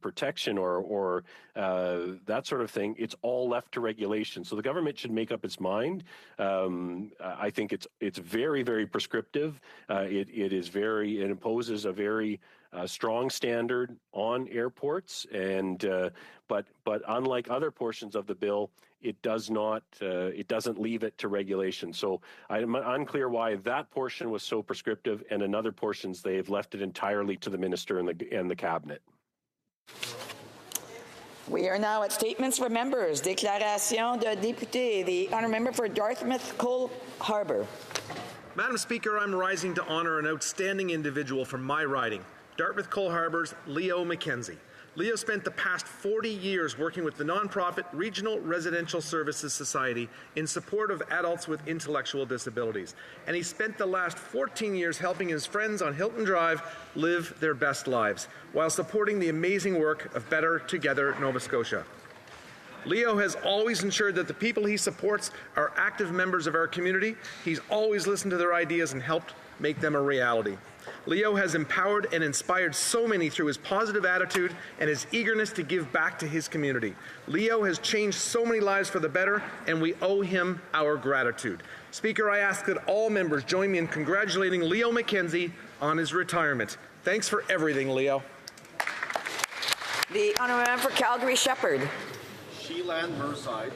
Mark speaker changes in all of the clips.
Speaker 1: protection or that sort of thing, it's all left to regulation. So the government should make up its mind. I think it's very, very prescriptive. It imposes a very strong standard on airports, and but unlike other portions of the bill, it doesn't leave it to regulation. So I'm unclear why that portion was so prescriptive, and in other portions they've left it entirely to the minister and the cabinet.
Speaker 2: We are now at statements from members. Déclaration de député. The honourable member for Dartmouth Cole Harbour.
Speaker 3: Madam Speaker, I'm rising to honour an outstanding individual from my riding, Dartmouth Cole Harbour's Leo McKenzie. Leo spent the past 40 years working with the nonprofit Regional Residential Services Society in support of adults with intellectual disabilities. And he spent the last 14 years helping his friends on Hilton Drive live their best lives, while supporting the amazing work of Better Together Nova Scotia. Leo has always ensured that the people he supports are active members of our community. He's always listened to their ideas and helped make them a reality. Leo has empowered and inspired so many through his positive attitude and his eagerness to give back to his community. Leo has changed so many lives for the better, and we owe him our gratitude. Speaker, I ask that all members join me in congratulating Leo McKenzie on his retirement. Thanks for everything, Leo.
Speaker 2: The honourable member for Calgary Shepherd.
Speaker 4: Shilan Mirzai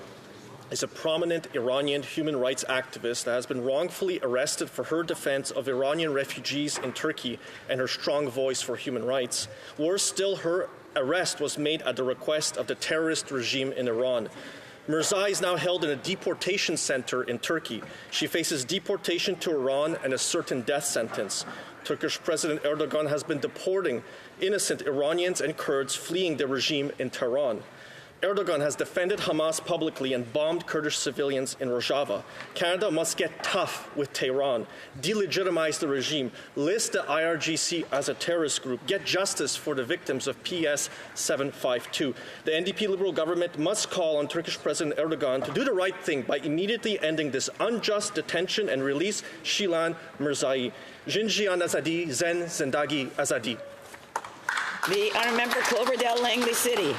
Speaker 4: is a prominent Iranian human rights activist that has been wrongfully arrested for her defense of Iranian refugees in Turkey and her strong voice for human rights. Worse still, her arrest was made at the request of the terrorist regime in Iran. Mirzai is now held in a deportation center in Turkey. She faces deportation to Iran and a certain death sentence. Turkish President Erdogan has been deporting innocent Iranians and Kurds fleeing the regime in Tehran. Erdogan has defended Hamas publicly and bombed Kurdish civilians in Rojava. Canada must get tough with Tehran, delegitimize the regime, list the IRGC as a terrorist group, get justice for the victims of PS 752. The NDP Liberal government must call on Turkish President Erdogan to do the right thing by immediately ending this unjust detention and release Shilan Mirzai. Jinjian Azadi, Zen Zendagi Azadi.
Speaker 2: The honourable member Cloverdale Langley City.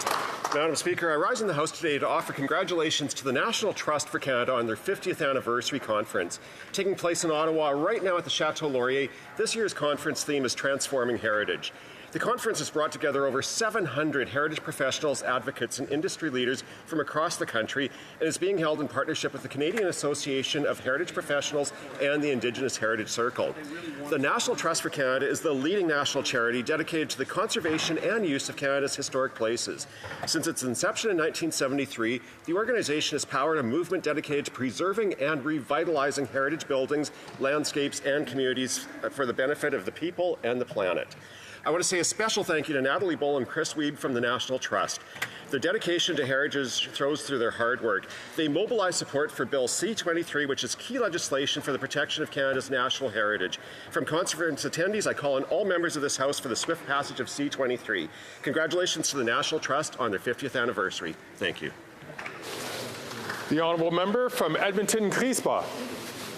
Speaker 5: Madam Speaker, I rise in the House today to offer congratulations to the National Trust for Canada on their 50th anniversary conference. Taking place in Ottawa right now at the Chateau Laurier, this year's conference theme is Transforming Heritage. The conference has brought together over 700 heritage professionals, advocates, and industry leaders from across the country, and is being held in partnership with the Canadian Association of Heritage Professionals and the Indigenous Heritage Circle. The National Trust for Canada is the leading national charity dedicated to the conservation and use of Canada's historic places. Since its inception in 1973, the organization has powered a movement dedicated to preserving and revitalizing heritage buildings, landscapes, and communities for the benefit of the people and the planet. I want to say a special thank you to Natalie Bull and Chris Weeb from the National Trust. Their dedication to heritage shows through their hard work. They mobilize support for Bill C-23, which is key legislation for the protection of Canada's national heritage. From conference attendees, I call on all members of this House for the swift passage of C-23. Congratulations to the National Trust on their 50th anniversary. Thank you.
Speaker 6: The honourable member from Edmonton-Griesbach.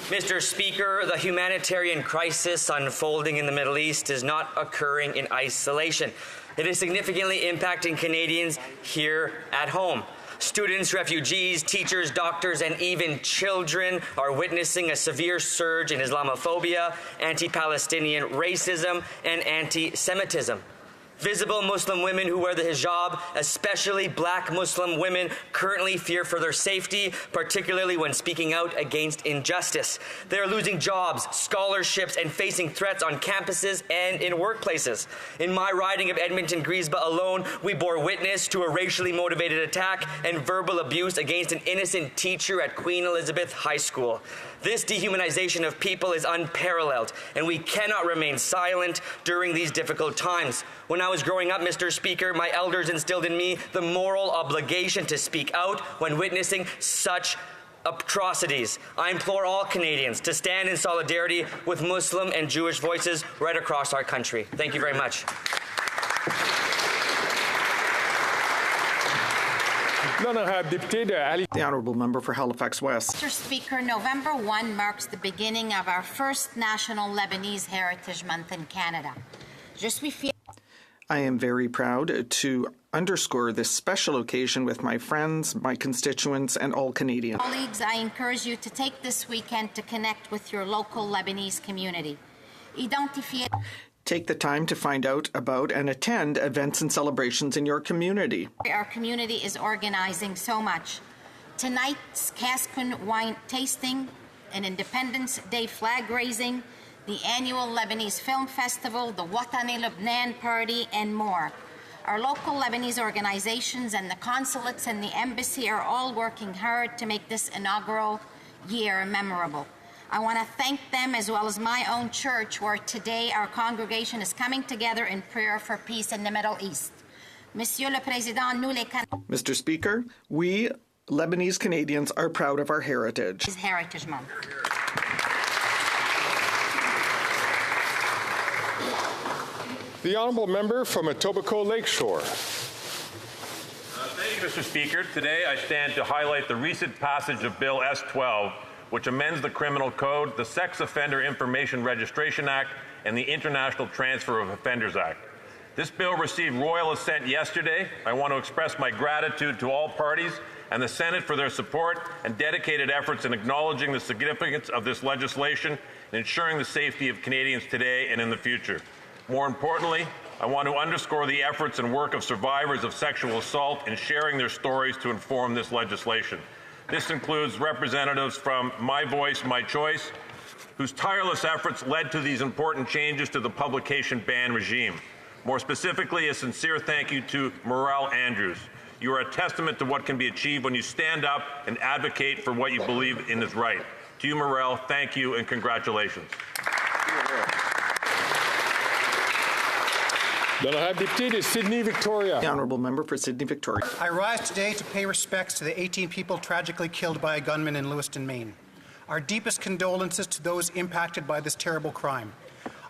Speaker 7: Mr. Speaker, the humanitarian crisis unfolding in the Middle East is not occurring in isolation. It is significantly impacting Canadians here at home. Students, refugees, teachers, doctors, and even children are witnessing a severe surge in Islamophobia, anti-Palestinian racism, and anti-Semitism. Visible Muslim women who wear the hijab, especially black Muslim women, currently fear for their safety, particularly when speaking out against injustice. They are losing jobs, scholarships, and facing threats on campuses and in workplaces. In my riding of Edmonton-Griesbach alone, we bore witness to a racially motivated attack and verbal abuse against an innocent teacher at Queen Elizabeth High School. This dehumanization of people is unparalleled, and we cannot remain silent during these difficult times. When I was growing up, Mr. Speaker, my elders instilled in me the moral obligation to speak out when witnessing such atrocities. I implore all Canadians to stand in solidarity with Muslim and Jewish voices right across our country. Thank you very much.
Speaker 8: The honourable member for Halifax West.
Speaker 9: Mr. Speaker, November 1 marks the beginning of our first National Lebanese Heritage Month in Canada.
Speaker 8: I am very proud to underscore this special occasion with my friends, my constituents, and all Canadians.
Speaker 9: Colleagues, I encourage you to take this weekend to connect with your local Lebanese community. Identifiez.
Speaker 8: Take the time to find out about and attend events and celebrations in your community.
Speaker 9: Our community is organizing so much. Tonight's Cascun wine tasting, an Independence Day flag raising, the annual Lebanese Film Festival, the Watani Lebanon Party, and more. Our local Lebanese organizations and the consulates and the embassy are all working hard to make this inaugural year memorable. I want to thank them as well as my own church, where today our congregation is coming together in prayer for peace in the Middle East. Monsieur le Président, nous les
Speaker 8: Mr. Speaker, we Lebanese Canadians are proud of our heritage.
Speaker 9: Heritage Month.
Speaker 6: The honourable member from Etobicoke Lakeshore.
Speaker 10: Thank you, Mr. Speaker. Today I stand to highlight the recent passage of Bill S-12, which amends the Criminal Code, the Sex Offender Information Registration Act, and the International Transfer of Offenders Act. This bill received royal assent yesterday. I want to express my gratitude to all parties and the Senate for their support and dedicated efforts in acknowledging the significance of this legislation and ensuring the safety of Canadians today and in the future. More importantly, I want to underscore the efforts and work of survivors of sexual assault in sharing their stories to inform this legislation. This includes representatives from My Voice, My Choice, whose tireless efforts led to these important changes to the publication ban regime. More specifically, a sincere thank you to Morel Andrews. You are a testament to what can be achieved when you stand up and advocate for what you believe in is right. To you, Morel, thank you and congratulations.
Speaker 6: The
Speaker 8: honourable member for Sydney Victoria.
Speaker 11: I rise today to pay respects to the 18 people tragically killed by a gunman in Lewiston, Maine. Our deepest condolences to those impacted by this terrible crime.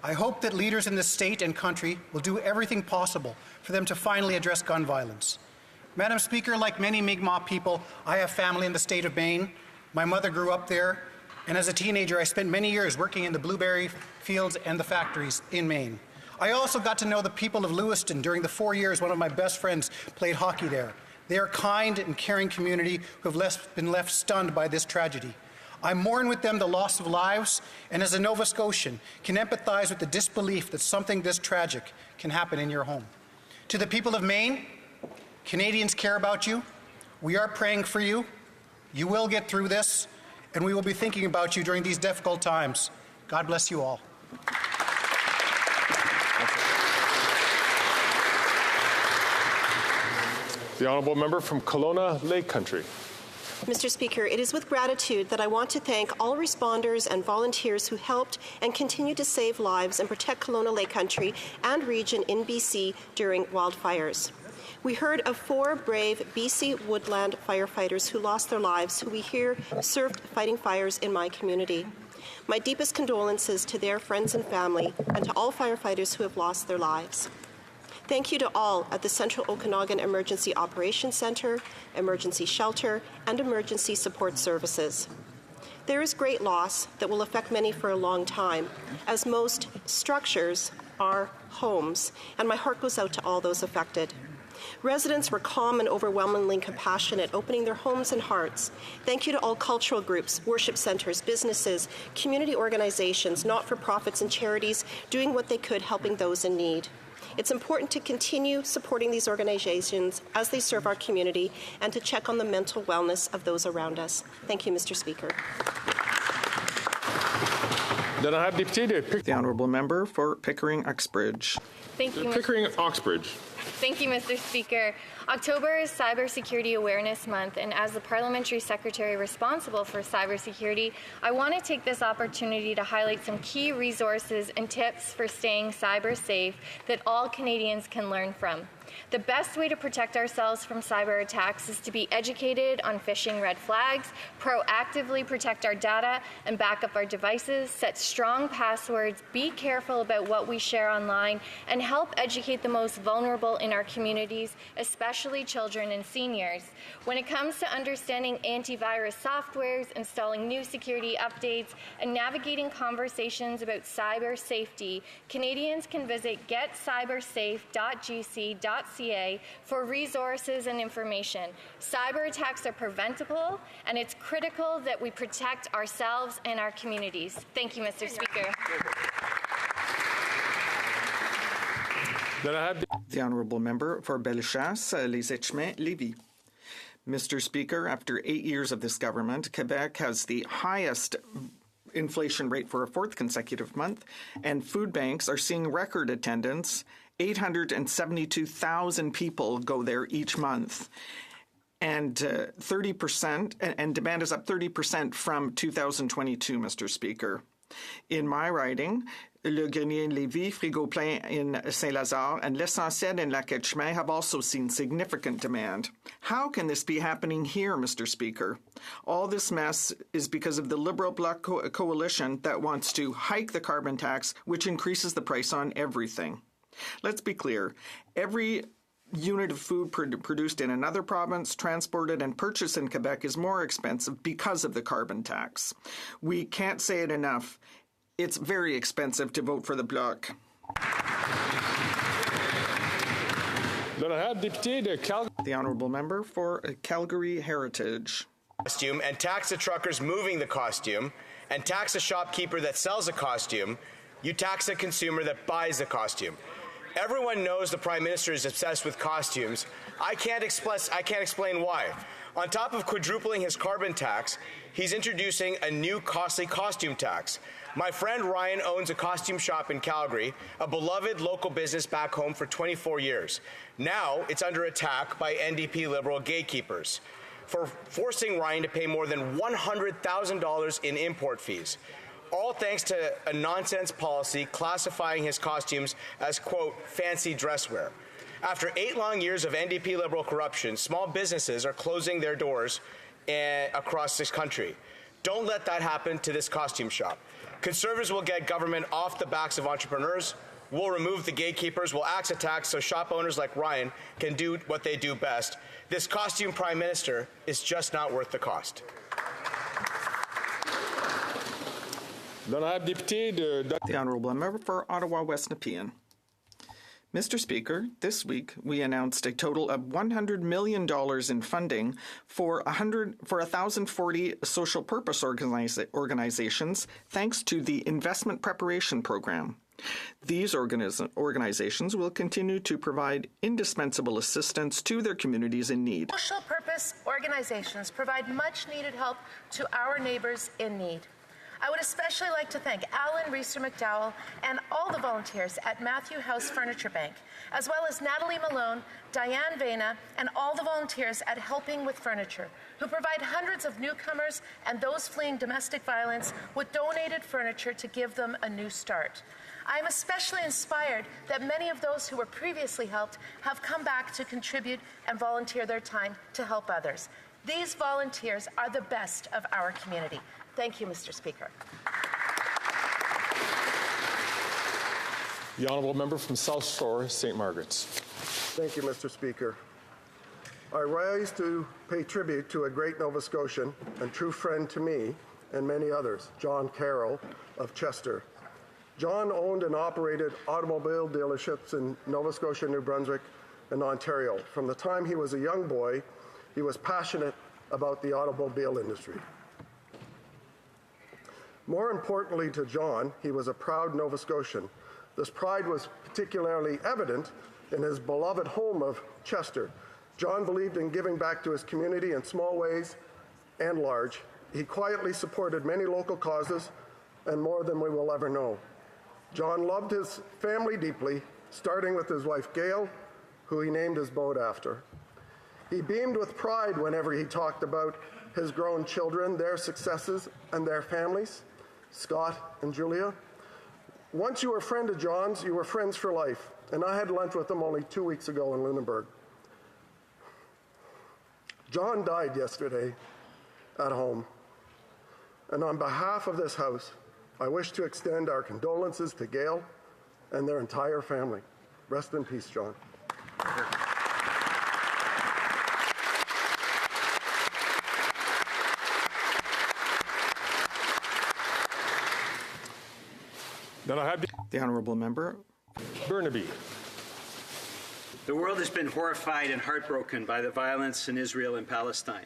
Speaker 11: I hope that leaders in this state and country will do everything possible for them to finally address gun violence. Madam Speaker, like many Mi'kmaq people, I have family in the state of Maine. My mother grew up there, and as a teenager, I spent many years working in the blueberry fields and the factories in Maine. I also got to know the people of Lewiston during the 4 years one of my best friends played hockey there. They are a kind and caring community who have been left stunned by this tragedy. I mourn with them the loss of lives, and as a Nova Scotian, can empathize with the disbelief that something this tragic can happen in your home. To the people of Maine, Canadians care about you. We are praying for you. You will get through this, and we will be thinking about you during these difficult times. God bless you all.
Speaker 6: The honourable member from Kelowna Lake Country.
Speaker 12: Mr. Speaker, it is with gratitude that I want to thank all responders and volunteers who helped and continue to save lives and protect Kelowna Lake Country and region in BC during wildfires. We heard of 4 brave BC woodland firefighters who lost their lives, who we hear served fighting fires in my community. My deepest condolences to their friends and family and to all firefighters who have lost their lives. Thank you to all at the Central Okanagan Emergency Operations Centre, Emergency Shelter, and Emergency Support Services. There is great loss that will affect many for a long time, as most structures are homes, and my heart goes out to all those affected. Residents were calm and overwhelmingly compassionate, opening their homes and hearts. Thank you to all cultural groups, worship centres, businesses, community organizations, not-for-profits, and charities doing what they could, helping those in need. It's important to continue supporting these organizations as they serve our community and to check on the mental wellness of those around us. Thank you, Mr. Speaker.
Speaker 8: The honourable member for Pickering-Uxbridge.
Speaker 13: Thank you,
Speaker 6: Pickering-Uxbridge.
Speaker 13: Thank you, Mr. Speaker. October is Cybersecurity Awareness Month, and as the Parliamentary Secretary responsible for cybersecurity, I want to take this opportunity to highlight some key resources and tips for staying cyber safe that all Canadians can learn from. The best way to protect ourselves from cyber attacks is to be educated on phishing red flags, proactively protect our data and back up our devices, set strong passwords, be careful about what we share online, and help educate the most vulnerable in our communities, especially children and seniors. When it comes to understanding antivirus softwares, installing new security updates, and navigating conversations about cyber safety, Canadians can visit getcybersafe.gc.ca for resources and information. Cyber attacks are preventable, and it's critical that we protect ourselves and our communities. Thank you, Mr. Speaker.
Speaker 8: The Honourable Member for Bellechasse, Les Etchemins, Lévis. Mr. Speaker, after 8 years of this government, Quebec has the highest inflation rate for a fourth consecutive month, and food banks are seeing record attendance. 872,000 people go there each month, and 30%, and demand is up 30% from 2022, Mr. Speaker. In my riding, Le Grenier in Lévis, Frigo Plein in Saint-Lazare, and L'Essentiel in Lac Etchemin have also seen significant demand. How can this be happening here, Mr. Speaker? All this mess is because of the Liberal Bloc coalition that wants to hike the carbon tax, which increases the price on everything. Let's be clear. Every unit of food produced in another province, transported and purchased in Quebec is more expensive because of the carbon tax. We can't say it enough. It's very expensive to vote for the Bloc. The Honourable Member for Calgary Heritage.
Speaker 14: Costume and tax the truckers moving the costume and tax a shopkeeper that sells a costume, you tax a consumer that buys the costume. Everyone knows the Prime Minister is obsessed with costumes. I can't explain why. On top of quadrupling his carbon tax, he's introducing a new costly costume tax. My friend Ryan owns a costume shop in Calgary, a beloved local business back home for 24 years. Now it's under attack by NDP Liberal gatekeepers for forcing Ryan to pay more than $100,000 in import fees. All thanks to a nonsense policy classifying his costumes as, quote, fancy dress wear. After 8 long years of NDP Liberal corruption, small businesses are closing their doors across this country. Don't let that happen to this costume shop. Conservatives will get government off the backs of entrepreneurs. We'll remove the gatekeepers. We'll axe a tax so shop owners like Ryan can do what they do best. This costume Prime Minister is just not worth the cost.
Speaker 8: The Honourable Member for Ottawa West Nepean. Mr. Speaker, this week we announced a total of $100 million in funding for 1,040 social purpose organizations thanks to the Investment Preparation Program. These organizations will continue to provide indispensable assistance to their communities in need.
Speaker 15: Social purpose organizations provide much-needed help to our neighbours in need. I would especially like to thank Alan Reister-McDowell and all the volunteers at Matthew House Furniture Bank, as well as Natalie Malone, Diane Vena, and all the volunteers at Helping with Furniture, who provide hundreds of newcomers and those fleeing domestic violence with donated furniture to give them a new start. I am especially inspired that many of those who were previously helped have come back to contribute and volunteer their time to help others. These volunteers are the best of our community. Thank you, Mr. Speaker.
Speaker 6: The Honourable Member from South Shore, St. Margaret's.
Speaker 16: Thank you, Mr. Speaker. I rise to pay tribute to a great Nova Scotian and true friend to me and many others, John Carroll of Chester. John owned and operated automobile dealerships in Nova Scotia, New Brunswick, and Ontario. From the time he was a young boy, he was passionate about the automobile industry. More importantly to John, he was a proud Nova Scotian. This pride was particularly evident in his beloved home of Chester. John believed in giving back to his community in small ways and large. He quietly supported many local causes and more than we will ever know. John loved his family deeply, starting with his wife Gail, who he named his boat after. He beamed with pride whenever he talked about his grown children, their successes, and their families, Scott and Julia. Once you were a friend of John's, you were friends for life. and I had lunch with him only 2 weeks ago in Lunenburg. John died yesterday at home, and on behalf of this House, I wish to extend our condolences to Gail and their entire family. Rest in peace, John.
Speaker 6: Then I have
Speaker 8: the honourable member
Speaker 6: Burnaby.
Speaker 17: The world has been horrified and heartbroken by the violence in Israel and Palestine.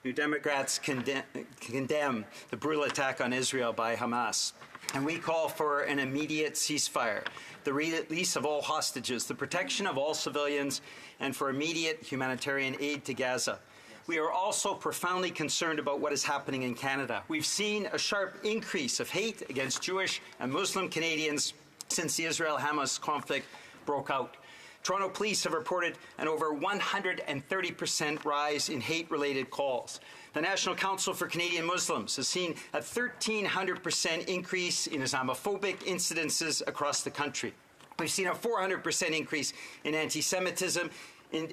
Speaker 17: New Democrats condemn the brutal attack on Israel by Hamas, and we call for an immediate ceasefire, the release of all hostages, the protection of all civilians, and for immediate humanitarian aid to Gaza. We are also profoundly concerned about what is happening in Canada. We've seen a sharp increase of hate against Jewish and Muslim Canadians since the Israel-Hamas conflict broke out. Toronto police have reported an over 130% rise in hate-related calls. The National Council for Canadian Muslims has seen a 1,300% increase in Islamophobic incidences across the country. We've seen a 400% increase in anti-Semitism, in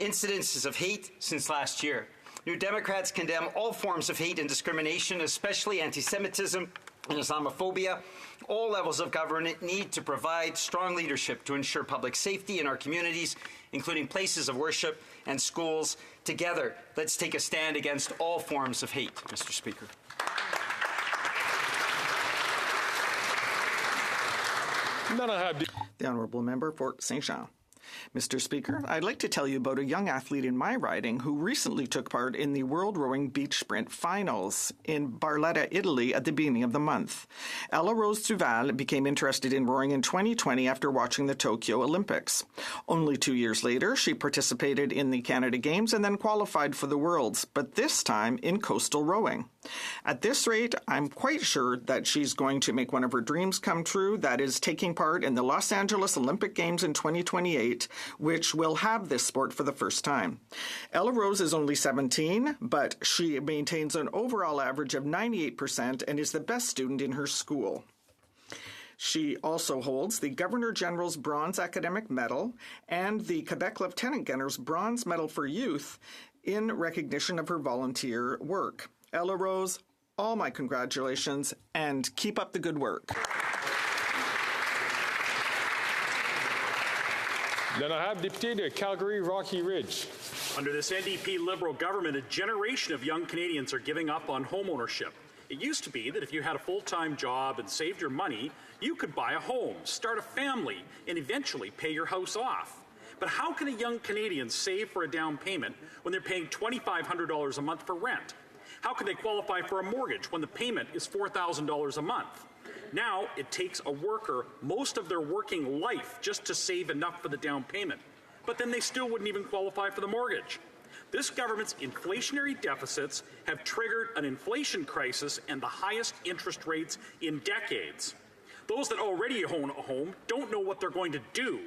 Speaker 17: incidences of hate since last year. New Democrats condemn all forms of hate and discrimination, especially anti-Semitism and Islamophobia. All levels of government need to provide strong leadership to ensure public safety in our communities, including places of worship and schools. Together, let's take a stand against all forms of hate, Mr. Speaker.
Speaker 6: Then I have
Speaker 8: the honourable member for St. Jean. Mr. Speaker, I'd like to tell you about a young athlete in my riding who recently took part in the World Rowing Beach Sprint Finals in Barletta, Italy at the beginning of the month. Ella Rose Duval became interested in rowing in 2020 after watching the Tokyo Olympics. Only 2 years later, she participated in the Canada Games and then qualified for the Worlds, but this time in coastal rowing. At this rate, I'm quite sure that she's going to make one of her dreams come true, that is taking part in the Los Angeles Olympic Games in 2028, which will have this sport for the first time. Ella Rose is only 17, but she maintains an overall average of 98% and is the best student in her school. She also holds the Governor General's Bronze Academic Medal and the Quebec Lieutenant Governor's Bronze Medal for Youth in recognition of her volunteer work. Ella Rose, all my congratulations, and keep up the good work.
Speaker 6: Then I have Député de Calgary Rocky Ridge.
Speaker 18: Under this NDP Liberal government, a generation of young Canadians are giving up on homeownership. It used to be that if you had a full-time job and saved your money, you could buy a home, start a family, and eventually pay your house off. But how can a young Canadian save for a down payment when they're paying $2,500 a month for rent? How can they qualify for a mortgage when the payment is $4,000 a month? Now, it takes a worker most of their working life just to save enough for the down payment. But then they still wouldn't even qualify for the mortgage. This government's inflationary deficits have triggered an inflation crisis and the highest interest rates in decades. Those that already own a home don't know what they're going to do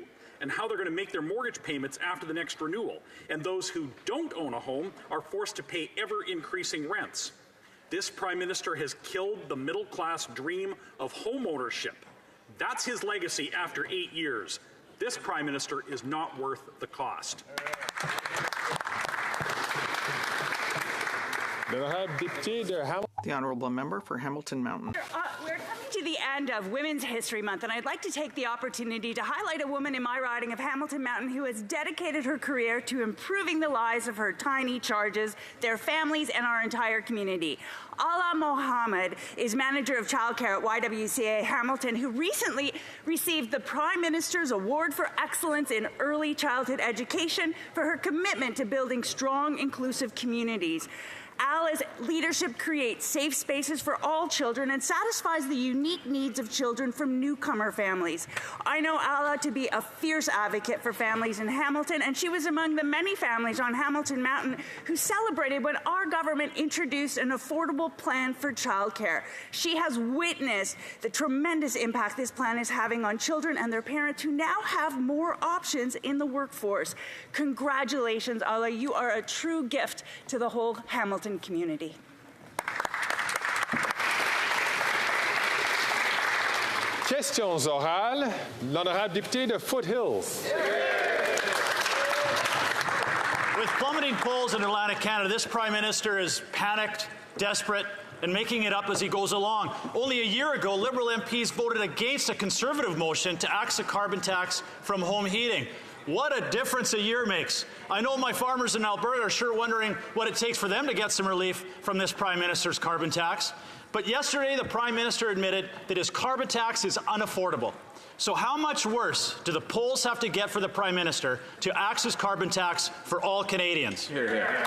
Speaker 18: and how they're going to make their mortgage payments after the next renewal. And those who don't own a home are forced to pay ever-increasing rents. This Prime Minister has killed the middle-class dream of home ownership. That's his legacy after 8 years. This Prime Minister is not worth the cost.
Speaker 8: The honourable member for Hamilton Mountain.
Speaker 19: We're coming to the end of Women's History Month, and I'd like to take the opportunity to highlight a woman in my riding of Hamilton Mountain who has dedicated her career to improving the lives of her tiny charges, their families, and our entire community. Ala Mohammed is manager of childcare at YWCA Hamilton, who recently received the Prime Minister's Award for Excellence in Early Childhood Education for her commitment to building strong, inclusive communities. Ala's leadership creates safe spaces for all children and satisfies the unique needs of children from newcomer families. I know Ala to be a fierce advocate for families in Hamilton, and she was among the many families on Hamilton Mountain who celebrated when our government introduced an affordable plan for childcare. She has witnessed the tremendous impact this plan is having on children and their parents who now have more options in the workforce. Congratulations, Ala. You are a true gift to the whole Hamilton community.
Speaker 6: Qu'est-ce questions orales. L'honorable député de Foothills.
Speaker 20: With plummeting polls in Atlantic Canada, this Prime Minister is panicked, desperate, and making it up as he goes along. Only a year ago, Liberal MPs voted against a Conservative motion to axe a carbon tax from home heating. What a difference a year makes. I know my farmers in Alberta are sure wondering what it takes for them to get some relief from this Prime Minister's carbon tax. But yesterday, the Prime Minister admitted that his carbon tax is unaffordable. So how much worse do the polls have to get for the Prime Minister to axe his carbon tax for all Canadians?
Speaker 6: Hear, hear.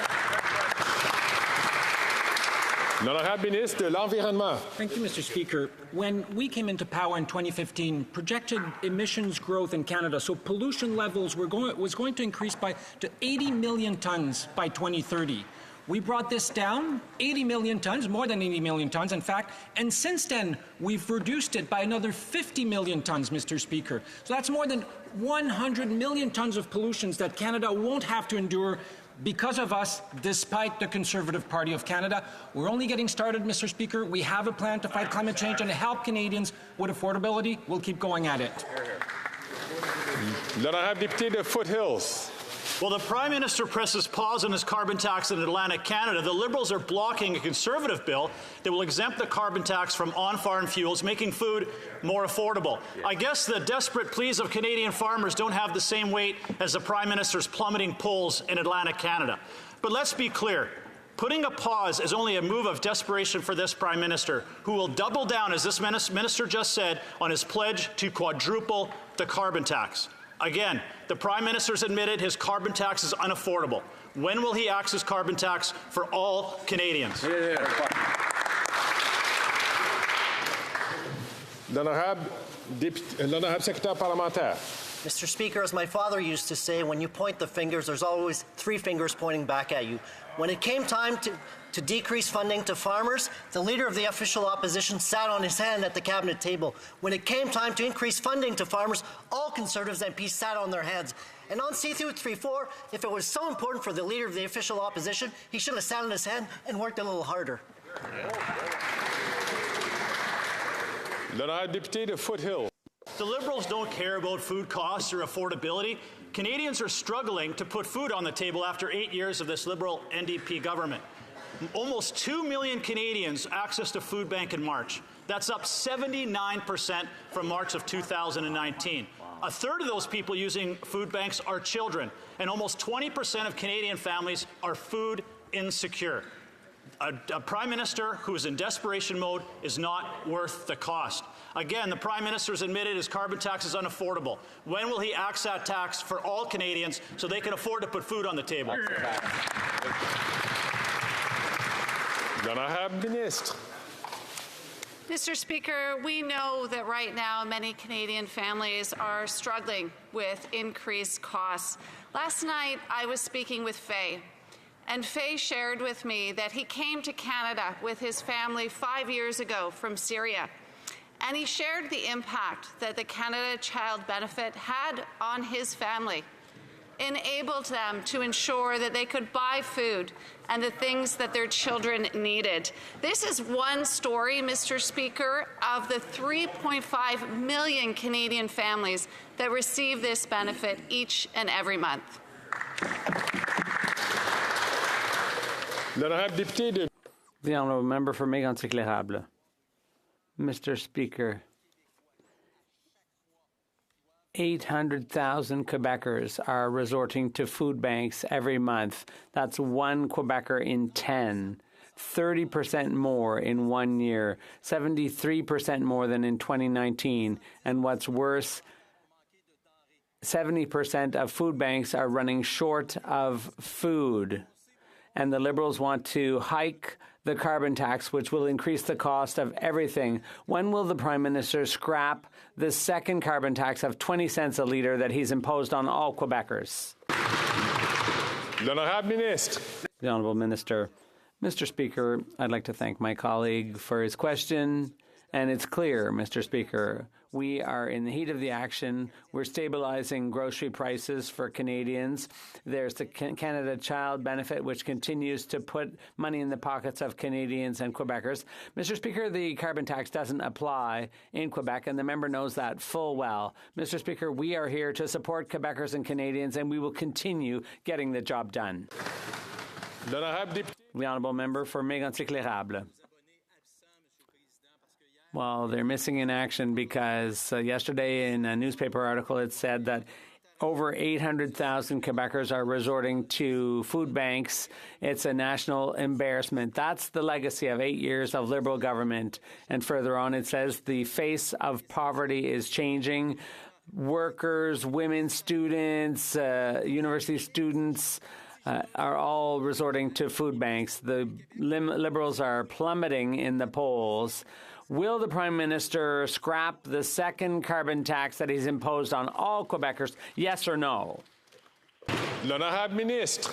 Speaker 6: L'honorable ministre de l'Environnement.
Speaker 21: Thank you, Mr. Speaker. When we came into power in 2015, projected emissions growth in Canada, so pollution levels was going to increase to 80 million tons by 2030. We brought this down 80 million tons, more than 80 million tons, in fact, and since then, we've reduced it by another 50 million tons, Mr. Speaker. So that's more than 100 million tons of pollutions that Canada won't have to endure because of us, despite the Conservative Party of Canada. We're only getting started, Mr. Speaker. We have a plan to fight climate change and to help Canadians with affordability. We'll keep going at it.
Speaker 6: L'honorable député de Foothills.
Speaker 20: While the Prime Minister presses pause on his carbon tax in Atlantic Canada, the Liberals are blocking a Conservative bill that will exempt the carbon tax from on-farm fuels, making food more affordable. I guess the desperate pleas of Canadian farmers don't have the same weight as the Prime Minister's plummeting polls in Atlantic Canada. But let's be clear. Putting a pause is only a move of desperation for this Prime Minister, who will double down, as this Minister just said, on his pledge to quadruple the carbon tax. Again, the Prime Minister's admitted his carbon tax is unaffordable. When will he axe his carbon tax for all Canadians?
Speaker 6: L'honorable secrétaire parlementaire.
Speaker 22: Mr. Speaker, as my father used to say, when you point the fingers, there's always three fingers pointing back at you. When it came time to decrease funding to farmers, the Leader of the official opposition sat on his hand at the cabinet table. When it came time to increase funding to farmers, all Conservatives MPs sat on their hands. And on C-234, if it was so important for the Leader of the official opposition, he should have sat on his hand and worked a little harder.
Speaker 6: L'honorable député de Foothills.
Speaker 20: The Liberals don't care about food costs or affordability. Canadians are struggling to put food on the table after 8 years of this Liberal NDP government. Almost 2 million Canadians accessed a food bank in March. That's up 79% from March of 2019. A third of those people using food banks are children, and almost 20% of Canadian families are food insecure. A Prime Minister who is in desperation mode is not worth the cost. Again, the Prime Minister has admitted his carbon tax is unaffordable. When will he axe that tax for all Canadians so they can afford to put food on the table?
Speaker 6: L'honorable ministre.
Speaker 23: Mr. Speaker, we know that right now many Canadian families are struggling with increased costs. Last night I was speaking with Faye, and Faye shared with me that he came to Canada with his family 5 years ago from Syria. And he shared the impact that the Canada Child Benefit had on his family, enabled them to ensure that they could buy food and the things that their children needed. This is one story, Mr. Speaker, of the 3.5 million Canadian families that receive this benefit each and every month.
Speaker 24: The honourable member for Mégantic-L'Érable. Mr. Speaker, 800,000 Quebecers are resorting to food banks every month. That's one Quebecer in 10. 30% more in 1 year, 73% more than in 2019. And what's worse, 70% of food banks are running short of food. And the Liberals want to hike the carbon tax, which will increase the cost of everything. When will the Prime Minister scrap the second carbon tax of 20 cents a litre that he's imposed on all Quebecers?
Speaker 6: L'honorable ministre.
Speaker 24: The Honourable Minister. Mr. Speaker, I'd like to thank my colleague for his question And it's clear, Mr. Speaker, we are in the heat of the action. We're stabilizing grocery prices for Canadians. There's the Canada Child Benefit, which continues to put money in the pockets of Canadians and Quebecers. Mr. Speaker, the carbon tax doesn't apply in Quebec, and the member knows that full well. Mr. Speaker, we are here to support Quebecers and Canadians, and we will continue getting the job done. The honourable member for Mégantic-L'Érable. Well, they're missing in action because yesterday in a newspaper article it said that over 800,000 Quebecers are resorting to food banks. It's a national embarrassment. That's the legacy of 8 years of Liberal government. And further on it says the face of poverty is changing. Workers, women students, university students are all resorting to food banks. The Liberals are plummeting in the polls. Will the Prime Minister scrap the second carbon tax that he's imposed on all Quebecers, yes or no?
Speaker 6: L'honorable ministre.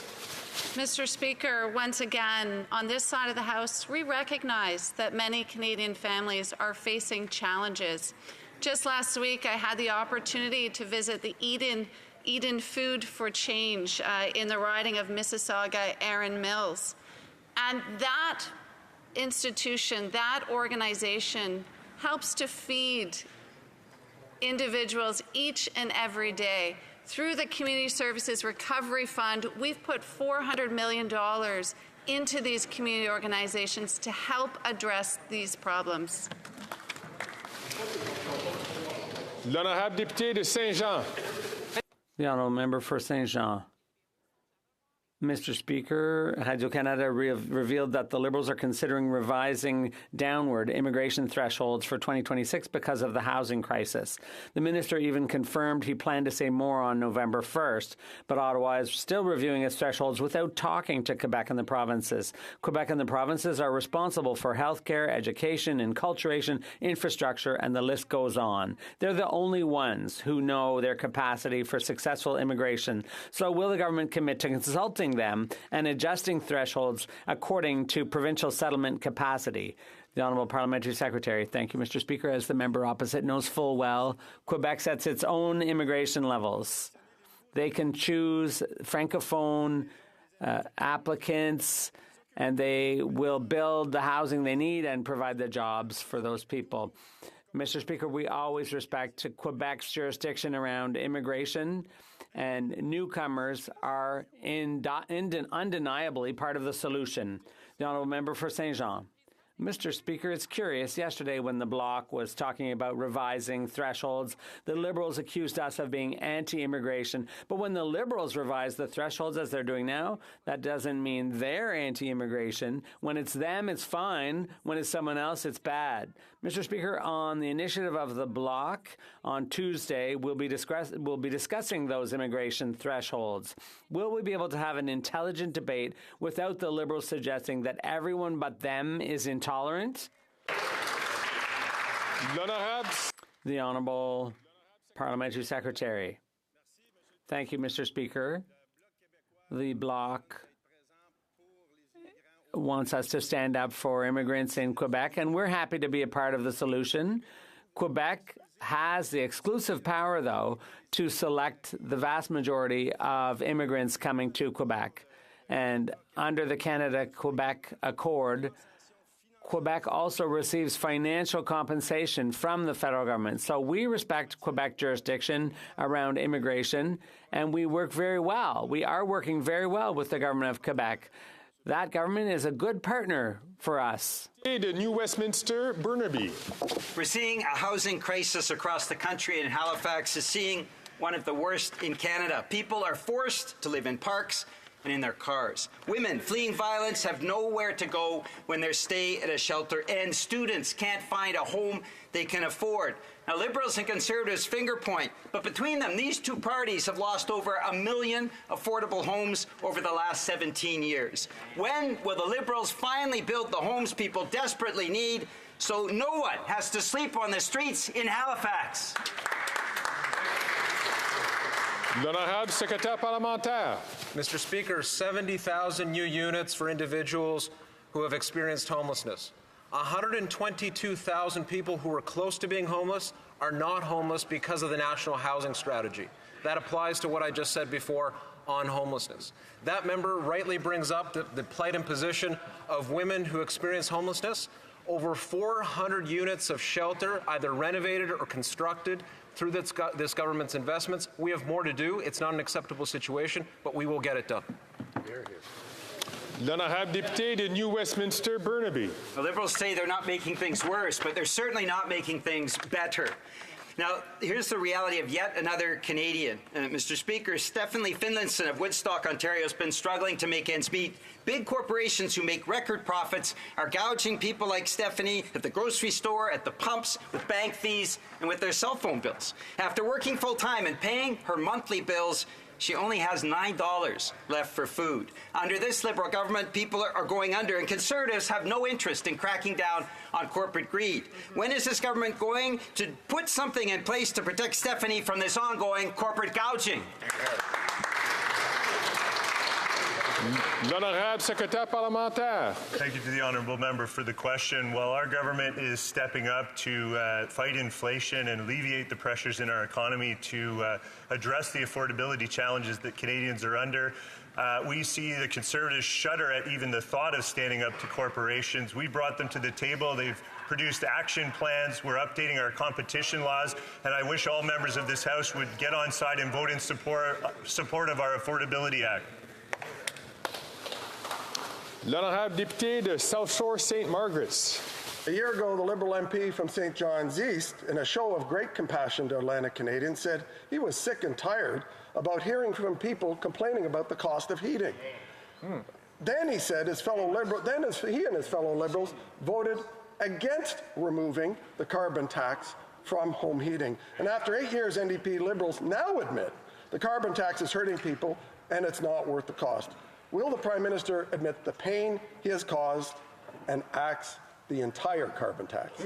Speaker 23: Mr. Speaker, once again, on this side of the House, we recognize that many Canadian families are facing challenges. Just last week, I had the opportunity to visit the Eden Food for Change in the riding of Mississauga Erin Mills. And that institution, that organization, helps to feed individuals each and every day. Through the Community Services Recovery Fund, we've put $400 million into these community organizations to help address these problems.
Speaker 6: L'honorable député de Saint-Jean.
Speaker 24: The honourable member for Saint-Jean. Mr. Speaker, Radio-Canada revealed that the Liberals are considering revising downward immigration thresholds for 2026 because of the housing crisis. The minister even confirmed he planned to say more on November 1st, but Ottawa is still reviewing its thresholds without talking to Quebec and the provinces. Quebec and the provinces are responsible for healthcare, education, enculturation, infrastructure, and the list goes on. They're the only ones who know their capacity for successful immigration. So will the government commit to consulting them and adjusting thresholds according to provincial settlement capacity? The Honourable Parliamentary Secretary. Thank you, Mr. Speaker. As the member opposite knows full well, Quebec sets its own immigration levels. They can choose francophone applicants, and they will build the housing they need and provide the jobs for those people. Mr. Speaker, we always respect Quebec's jurisdiction around immigration, and newcomers are undeniably part of the solution. The honourable member for Saint-Jean. Mr. Speaker, it's curious. Yesterday, when the Bloc was talking about revising thresholds, the Liberals accused us of being anti-immigration. But when the Liberals revise the thresholds, as they're doing now, that doesn't mean they're anti-immigration. When it's them, it's fine. When it's someone else, it's bad. Mr. Speaker, on the initiative of the Bloc, on Tuesday, we'll be discussing those immigration thresholds. Will we be able to have an intelligent debate without the Liberals suggesting that everyone but them is intolerant? The Honourable Parliamentary Secretary. Thank you, Mr. Speaker. The Bloc wants us to stand up for immigrants in Quebec, and we're happy to be a part of the solution. Quebec has the exclusive power, though, to select the vast majority of immigrants coming to Quebec. And under the Canada-Quebec Accord, Quebec also receives financial compensation from the federal government. So we respect Quebec jurisdiction around immigration, and we work very well. We are working very well with the government of Quebec. That government is a good partner for us.
Speaker 6: The New Westminster, Burnaby.
Speaker 17: We're seeing a housing crisis across the country, and Halifax is seeing one of the worst in Canada. People are forced to live in parks and in their cars. Women fleeing violence have nowhere to go when their stay at a shelter ends. Students can't find a home they can afford. Now, Liberals and Conservatives finger point, but between them, these two parties have lost over 1 million affordable homes over the last 17 years. When will the Liberals finally build the homes people desperately need so no one has to sleep on the streets in Halifax?
Speaker 6: L'honorable Secrétaire Parlementaire.
Speaker 1: Mr. Speaker, 70,000 new units for individuals who have experienced homelessness. 122,000 people who are close to being homeless are not homeless because of the National Housing Strategy. That applies to what I just said before on homelessness. That member rightly brings up the plight and position of women who experience homelessness. Over 400 units of shelter, either renovated or constructed through this government's investments. We have more to do. It's not an acceptable situation, but we will get it done.
Speaker 6: L'honorable député de New Westminster, Burnaby.
Speaker 17: The Liberals say they're not making things worse, but they're certainly not making things better. Now, here's the reality of yet another Canadian. Mr. Speaker, Stephanie Finlayson of Woodstock, Ontario, has been struggling to make ends meet. Big corporations who make record profits are gouging people like Stephanie at the grocery store, at the pumps, with bank fees, and with their cell phone bills. After working full-time and paying her monthly bills, she only has $9 left for food. Under this Liberal government, people are going under, and Conservatives have no interest in cracking down on corporate greed. When is this government going to put something in place to protect Stephanie from this ongoing corporate gouging?
Speaker 6: L'honorable secrétaire parlementaire.
Speaker 2: Thank you to the honourable member for the question. While our government is stepping up to fight inflation and alleviate the pressures in our economy to address the affordability challenges that Canadians are under, we see the Conservatives shudder at even the thought of standing up to corporations. We brought them to the table. They've produced action plans. We're updating our competition laws, and I wish all members of this House would get on side and vote in support of our Affordability Act.
Speaker 6: L'honorable député de South Shore St. Margaret's.
Speaker 16: A year ago, the Liberal MP from St. John's East, in a show of great compassion to Atlantic Canadians, said he was sick and tired about hearing from people complaining about the cost of heating. Then he said he and his fellow Liberals voted against removing the carbon tax from home heating. And after 8 years, NDP Liberals now admit the carbon tax is hurting people and it's not worth the cost. Will the Prime Minister admit the pain he has caused and axe the entire carbon tax?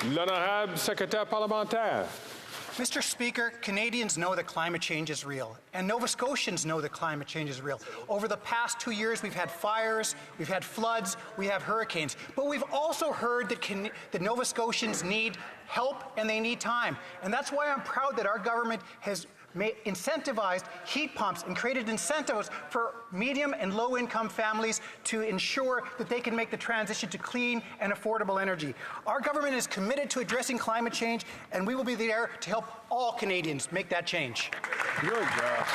Speaker 6: L'honorable secrétaire parlementaire.
Speaker 11: Mr. Speaker, Canadians know that climate change is real, and Nova Scotians know that climate change is real. Over the past 2 years, we've had fires, we've had floods, we have hurricanes, but we've also heard that Nova Scotians need help and they need time. And that's why I'm proud that our government has incentivized heat pumps and created incentives for medium and low-income families to ensure that they can make the transition to clean and affordable energy. Our government is committed to addressing climate change, and we will be there to help all Canadians make that change.
Speaker 6: Good job.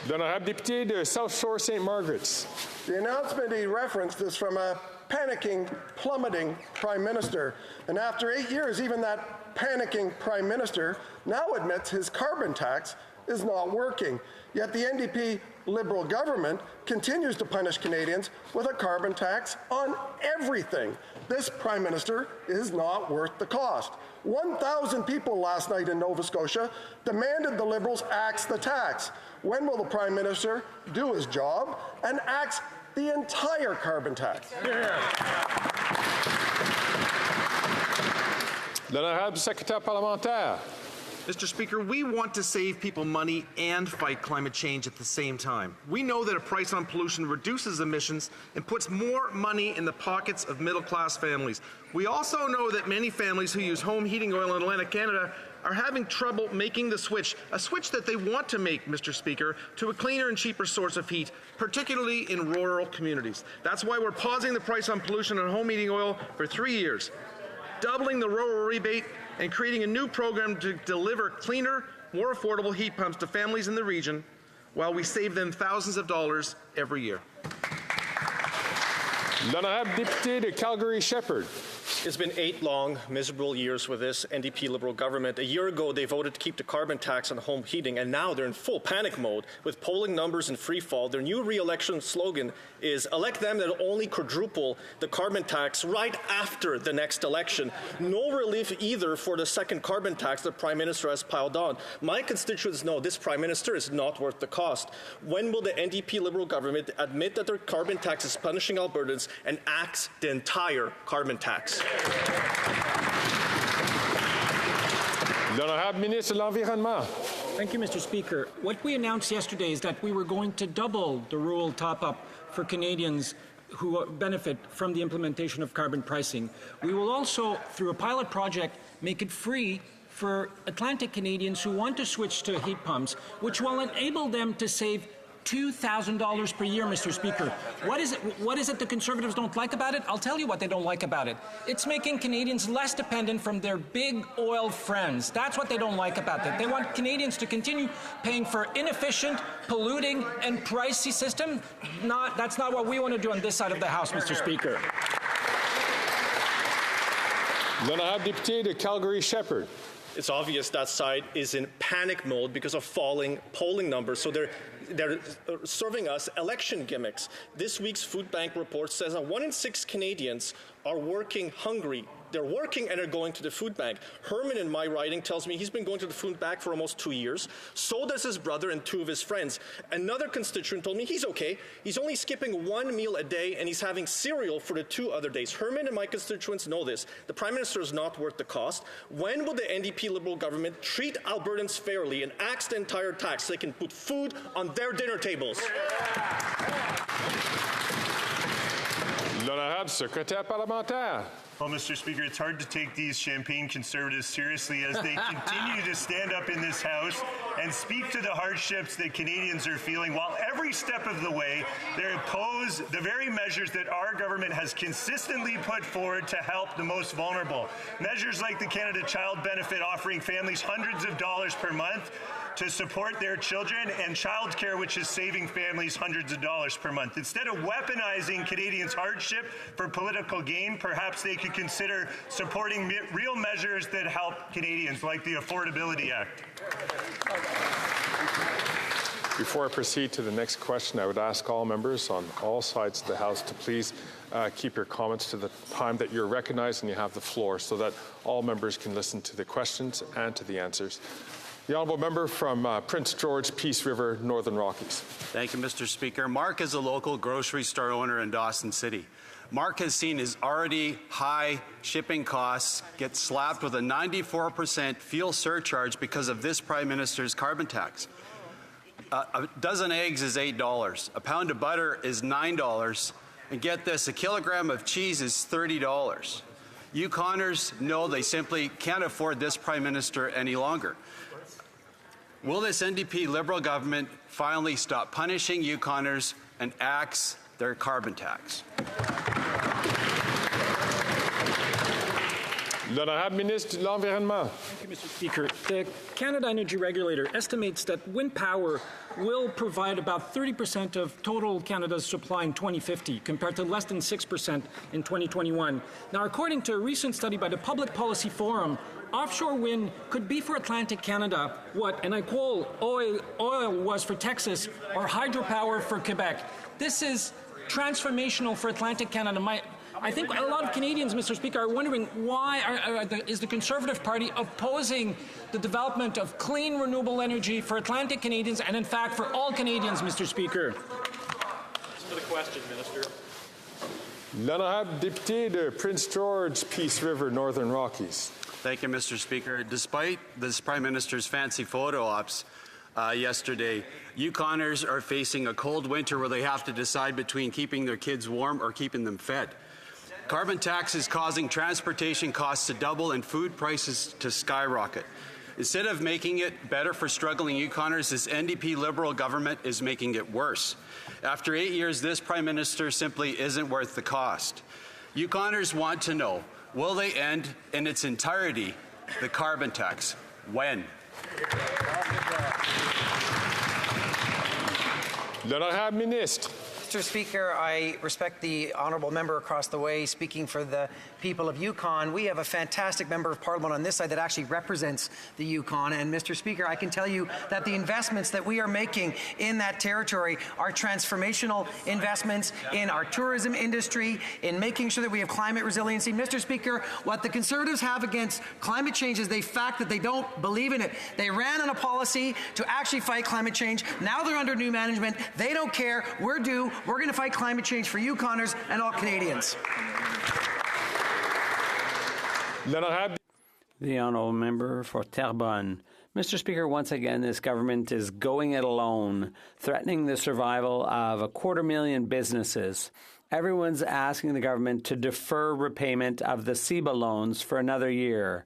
Speaker 6: L'honorable député de South Shore St. Margaret's.
Speaker 16: The announcement he referenced is from a panicking, plummeting Prime Minister. And after 8 years, even that panicking Prime Minister now admits his carbon tax is not working. Yet the NDP Liberal government continues to punish Canadians with a carbon tax on everything. This Prime Minister is not worth the cost. 1,000 people last night in Nova Scotia demanded the Liberals axe the tax. When will the Prime Minister do his job and axe the entire carbon tax?
Speaker 6: L'honorable secrétaire parlementaire.
Speaker 3: Mr. Speaker, we want to save people money and fight climate change at the same time. We know that a price on pollution reduces emissions and puts more money in the pockets of middle-class families. We also know that many families who use home heating oil in Atlantic Canada are having trouble making the switch, a switch that they want to make, Mr. Speaker, to a cleaner and cheaper source of heat, particularly in rural communities. That's why we're pausing the price on pollution on home heating oil for 3 years, doubling the rural rebate, and creating a new program to deliver cleaner, more affordable heat pumps to families in the region while we save them thousands of dollars every year.
Speaker 6: L'honorable député de Calgary-Shepherd.
Speaker 4: It's been 8 long, miserable years with this NDP Liberal government. A year ago, they voted to keep the carbon tax on home heating, and now they're in full panic mode with polling numbers in free fall. Their new re-election slogan is, elect them that'll only quadruple the carbon tax right after the next election. No relief either for the second carbon tax the Prime Minister has piled on. My constituents know this Prime Minister is not worth the cost. When will the NDP Liberal government admit that their carbon tax is punishing Albertans and axe the entire carbon tax?
Speaker 6: L'honorable ministre de l'Environnement.
Speaker 21: Thank you, Mr. Speaker. What we announced yesterday is that we were going to double the rural top-up for Canadians who benefit from the implementation of carbon pricing. We will also, through a pilot project, make it free for Atlantic Canadians who want to switch to heat pumps, which will enable them to save $2,000 per year, Mr. Speaker. What is it the Conservatives don't like about it? I'll tell you what they don't like about it. It's making Canadians less dependent from their big oil friends. That's what they don't like about it. They want Canadians to continue paying for inefficient, polluting, and pricey system. That's not what we want to do on this side of the House, Mr. Speaker.
Speaker 6: L'honorable député de Calgary-Shepherd.
Speaker 4: It's obvious that side is in panic mode because of falling polling numbers. So they're serving us election gimmicks. This week's food bank report says that 1 in 6 Canadians are working hungry. They're working and are going to the food bank. Herman in my riding tells me he's been going to the food bank for almost 2 years. So does his brother and 2 of his friends. Another constituent told me he's okay. He's only skipping 1 meal a day and he's having cereal for the 2 other days. Herman and my constituents know this. The Prime Minister is not worth the cost. When will the NDP Liberal government treat Albertans fairly and axe the entire tax so they can put food on their dinner tables?
Speaker 6: L'honorable secrétaire parlementaire.
Speaker 2: Well, Mr. Speaker, it's hard to take these champagne Conservatives seriously as they continue to stand up in this House and speak to the hardships that Canadians are feeling, while every step of the way they oppose the very measures that our government has consistently put forward to help the most vulnerable. Measures like the Canada Child Benefit offering families hundreds of dollars per month to support their children, and childcare, which is saving families hundreds of dollars per month. Instead of weaponizing Canadians' hardship for political gain, perhaps they could consider supporting real measures that help Canadians, like the Affordability Act.
Speaker 6: Before I proceed to the next question, I would ask all members on all sides of the House to please keep your comments to the time that you're recognized and you have the floor, so that all members can listen to the questions and to the answers. The honourable member from Prince George, Peace River, Northern Rockies.
Speaker 5: Thank you, Mr. Speaker. Mark is a local grocery store owner in Dawson City. Mark has seen his already high shipping costs get slapped with a 94% fuel surcharge because of this Prime Minister's carbon tax. A dozen eggs is $8. A pound of butter is $9. And get this, a kilogram of cheese is $30. Yukoners know they simply can't afford this Prime Minister any longer. Will this NDP Liberal government finally stop punishing Yukoners and axe their carbon tax?
Speaker 6: L'honorable ministre de l'Environnement.
Speaker 21: Thank you, Mr. Speaker. The Canada Energy Regulator estimates that wind power will provide about 30% of total Canada's supply in 2050, compared to less than 6% in 2021. Now, according to a recent study by the Public Policy Forum, offshore wind could be for Atlantic Canada what, and I quote, oil was for Texas or hydropower for Quebec. This is transformational for Atlantic Canada. I think a lot of Canadians, Mr. Speaker, are wondering why is the Conservative Party opposing the development of clean, renewable energy for Atlantic Canadians and, in fact, for all Canadians, Mr. Speaker?
Speaker 18: Thanks for the question, Minister.
Speaker 6: L'honorable député de Prince George, Peace River, Northern Rockies.
Speaker 5: Thank you, Mr. Speaker. Despite this Prime Minister's fancy photo ops yesterday, Yukoners are facing a cold winter where they have to decide between keeping their kids warm or keeping them fed. Carbon tax is causing transportation costs to double and food prices to skyrocket. Instead of making it better for struggling Yukoners, this NDP Liberal government is making it worse. After 8 years, this Prime Minister simply isn't worth the cost. Yukoners want to know, will they end in its entirety the carbon tax? When?
Speaker 6: L'honorable ministre.
Speaker 7: Mr. Speaker, I respect the honourable member across the way speaking for the people of Yukon. We have a fantastic member of Parliament on this side that actually represents the Yukon. And Mr. Speaker, I can tell you that the investments that we are making in that territory are transformational investments in our tourism industry, in making sure that we have climate resiliency. Mr. Speaker, what the Conservatives have against climate change is the fact that they don't believe in it. They ran on a policy to actually fight climate change. Now they're under new management. They don't care. We're due. We're going to fight climate change for Yukoners and all Canadians.
Speaker 24: The honourable member for Terrebonne, Mr. Speaker, once again, this government is going it alone, threatening the survival of 250,000 businesses. Everyone's asking the government to defer repayment of the CEBA loans for another year.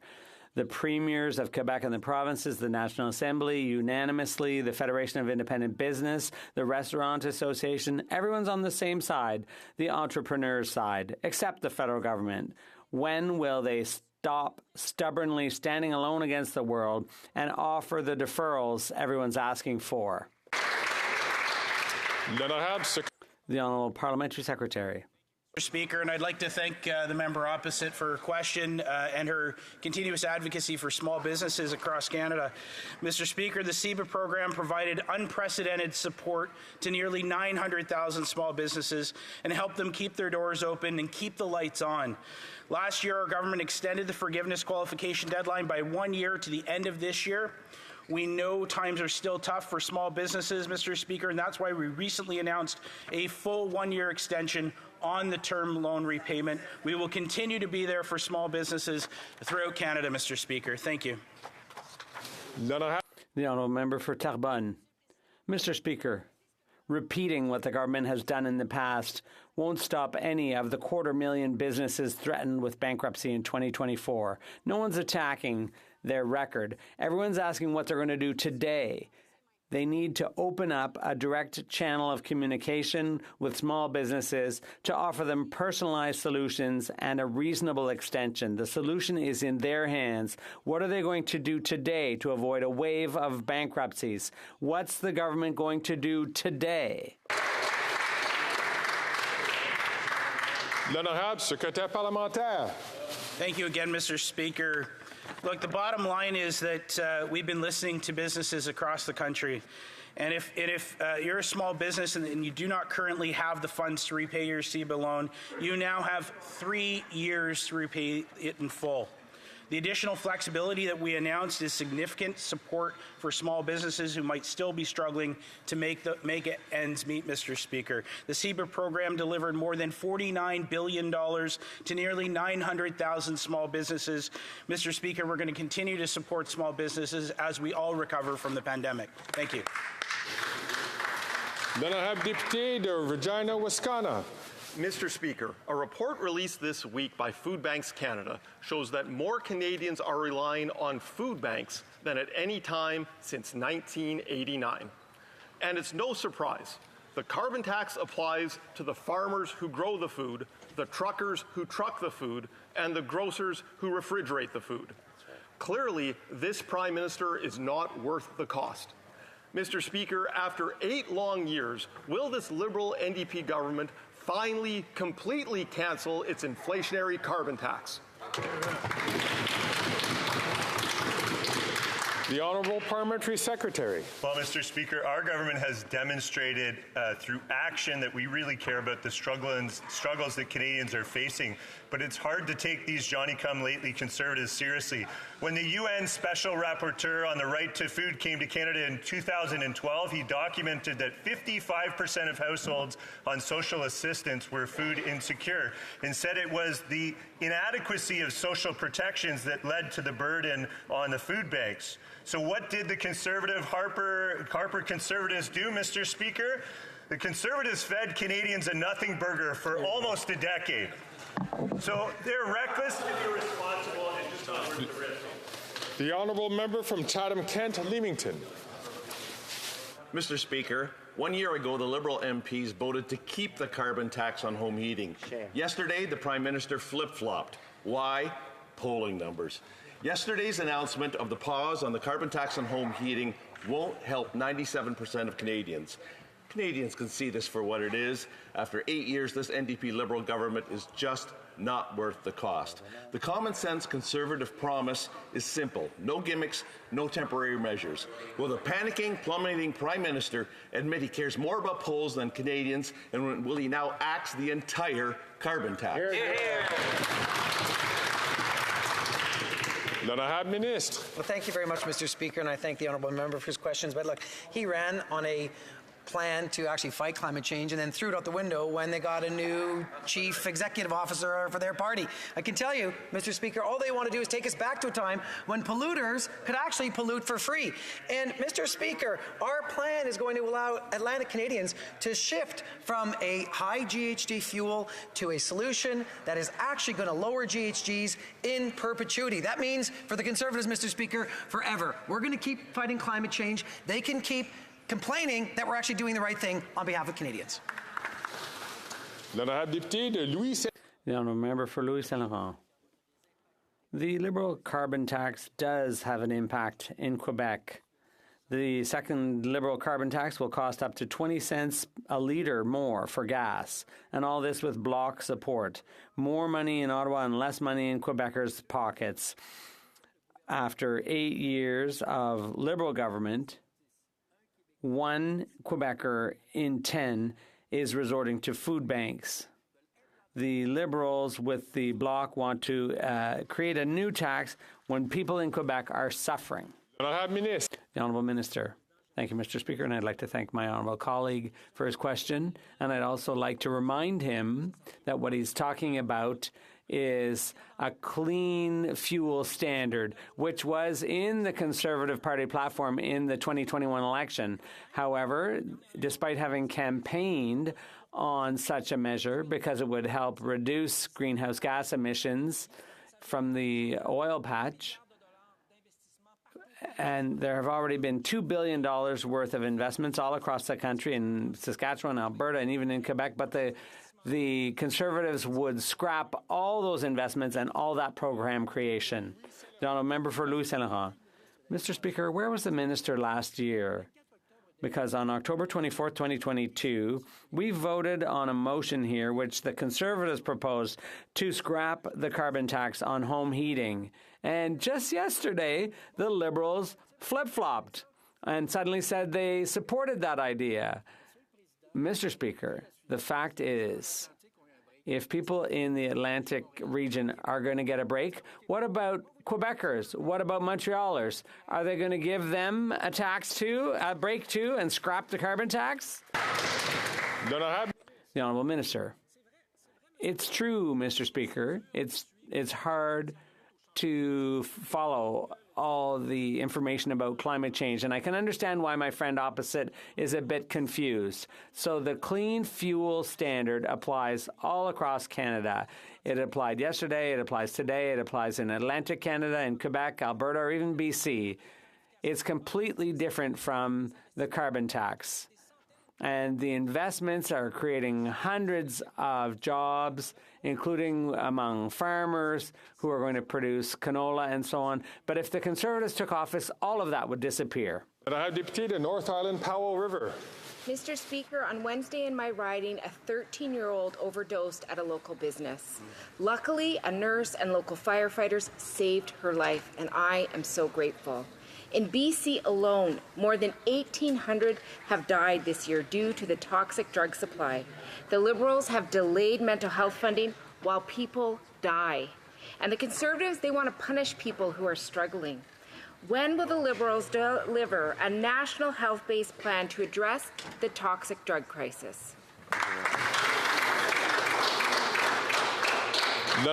Speaker 24: The premiers of Quebec and the provinces, the National Assembly, unanimously, the Federation of Independent Business, the Restaurant Association, everyone's on the same side, the entrepreneurs' side, except the federal government. When will they stop stubbornly standing alone against the world and offer the deferrals everyone's asking for? The Honourable Parliamentary Secretary.
Speaker 9: Mr. Speaker, and I'd like to thank the member opposite for her question and her continuous advocacy for small businesses across Canada. Mr. Speaker, the CEBA program provided unprecedented support to nearly 900,000 small businesses and helped them keep their doors open and keep the lights on. Last year, our government extended the forgiveness qualification deadline by 1 year to the end of this year. We know times are still tough for small businesses, Mr. Speaker, and that's why we recently announced a full 1-year extension on the term loan repayment. We will continue to be there for small businesses throughout Canada, Mr. Speaker. Thank you.
Speaker 24: The Honourable Member for Terrebonne. Mr. Speaker, repeating what the government has done in the past won't stop any of the 250,000 businesses threatened with bankruptcy in 2024. No one's attacking their record. Everyone's asking what they're going to do today. They need to open up a direct channel of communication with small businesses to offer them personalized solutions and a reasonable extension. The solution is in their hands. What are they going to do today to avoid a wave of bankruptcies? What's the government going to do today?
Speaker 6: L'honorable secrétaire parlementaire.
Speaker 9: Thank you again, Mr. Speaker. Look, the bottom line is that we've been listening to businesses across the country. And if you're a small business and you do not currently have the funds to repay your CEBA loan, you now have 3 years to repay it in full. The additional flexibility that we announced is significant support for small businesses who might still be struggling to make ends meet, Mr. Speaker. The CEBA program delivered more than $49 billion to nearly 900,000 small businesses. Mr. Speaker, we're going to continue to support small businesses as we all recover from the pandemic. Thank you.
Speaker 6: L'honorable député de Regina, Wisconsin.
Speaker 10: Mr. Speaker, a report released this week by Food Banks Canada shows that more Canadians are relying on food banks than at any time since 1989. And it's no surprise. The carbon tax applies to the farmers who grow the food, the truckers who truck the food, and the grocers who refrigerate the food. Clearly, this Prime Minister is not worth the cost. Mr. Speaker, after 8 long years, will this Liberal NDP government finally completely cancel its inflationary carbon tax?
Speaker 6: The Honourable Parliamentary Secretary.
Speaker 2: Well, Mr. Speaker, our government has demonstrated through action that we really care about the struggles that Canadians are facing. But it's hard to take these Johnny-come-lately Conservatives seriously. When the UN Special Rapporteur on the Right to Food came to Canada in 2012, he documented that 55% of households on social assistance were food insecure and said it was the inadequacy of social protections that led to the burden on the food banks. So what did the Conservative Harper Conservatives do, Mr. Speaker? The Conservatives fed Canadians a nothing burger for almost a decade. So they're reckless and irresponsible and just not worth the risk.
Speaker 6: The Honourable Member from Chatham-Kent, Leamington.
Speaker 12: Mr. Speaker, 1 year ago, the Liberal MPs voted to keep the carbon tax on home heating. Yesterday, the Prime Minister flip-flopped. Why? Polling numbers. Yesterday's announcement of the pause on the carbon tax on home heating won't help 97% of Canadians. Canadians can see this for what it is. After 8 years, this NDP Liberal government is just not worth the cost. The common sense Conservative promise is simple. No gimmicks, no temporary measures. Will the panicking, plummeting Prime Minister admit he cares more about polls than Canadians, and will he now axe the entire carbon tax?
Speaker 7: Well, thank you very much, Mr. Speaker, and I thank the honourable member for his questions. But look, he ran on a plan to actually fight climate change and then threw it out the window when they got a new chief executive officer for their party. I can tell you, Mr. Speaker, all they want to do is take us back to a time when polluters could actually pollute for free. And Mr. Speaker, our plan is going to allow Atlantic Canadians to shift from a high GHG fuel to a solution that is actually going to lower GHGs in perpetuity. That means for the Conservatives, Mr. Speaker, forever. We're going to keep fighting climate change. They can keep complaining that we're actually doing the right thing on behalf of Canadians.
Speaker 24: The honourable member for Louis Saint Laurent. The Liberal carbon tax does have an impact in Quebec. The second Liberal carbon tax will cost up to 20 cents a litre more for gas, and all this with Bloc support. More money in Ottawa and less money in Quebecers' pockets. After 8 years of Liberal government, 1 Quebecer in 10 is resorting to food banks. The Liberals with the Bloc want to create a new tax when people in Quebec are suffering. The Honourable Minister. Thank you, Mr. Speaker, and I'd like to thank my honourable colleague for his question, and I'd also like to remind him that what he's talking about is a clean fuel standard, which was in the Conservative Party platform in the 2021 election. However, despite having campaigned on such a measure because it would help reduce greenhouse gas emissions from the oil patch, and there have already been $2 billion worth of investments all across the country in Saskatchewan, Alberta, and even in Quebec, but the Conservatives would scrap all those investments and all that program creation. The honourable member for Louis Saint Laurent. Mr. Speaker, where was the minister last year? Because on October 24th, 2022, we voted on a motion here which the Conservatives proposed to scrap the carbon tax on home heating. And just yesterday, the Liberals flip-flopped and suddenly said they supported that idea. Mr. Speaker, the fact is, if people in the Atlantic region are going to get a break, what about Quebecers? What about Montrealers? Are they going to give them a break too, and scrap the carbon tax? The Honourable Minister. It's true, Mr. Speaker. It's hard to follow all the information about climate change, and I can understand why my friend opposite is a bit confused. So the clean fuel standard applies all across Canada. It applied yesterday, it applies today, it applies in Atlantic Canada, in Quebec, Alberta, or even BC. It's completely different from the carbon tax. And the investments are creating hundreds of jobs, including among farmers who are going to produce canola and so on. But if the Conservatives took office, all of that would disappear.
Speaker 6: And I have Deputy to North Island, Powell River.
Speaker 8: Mr. Speaker, on Wednesday in my riding, a 13-year-old overdosed at a local business. Luckily, a nurse and local firefighters saved her life, and I am so grateful. In BC alone, more than 1,800 have died this year due to the toxic drug supply. The Liberals have delayed mental health funding while people die. And the Conservatives, they want to punish people who are struggling. When will the Liberals deliver a national health-based plan to address the toxic drug crisis?
Speaker 3: The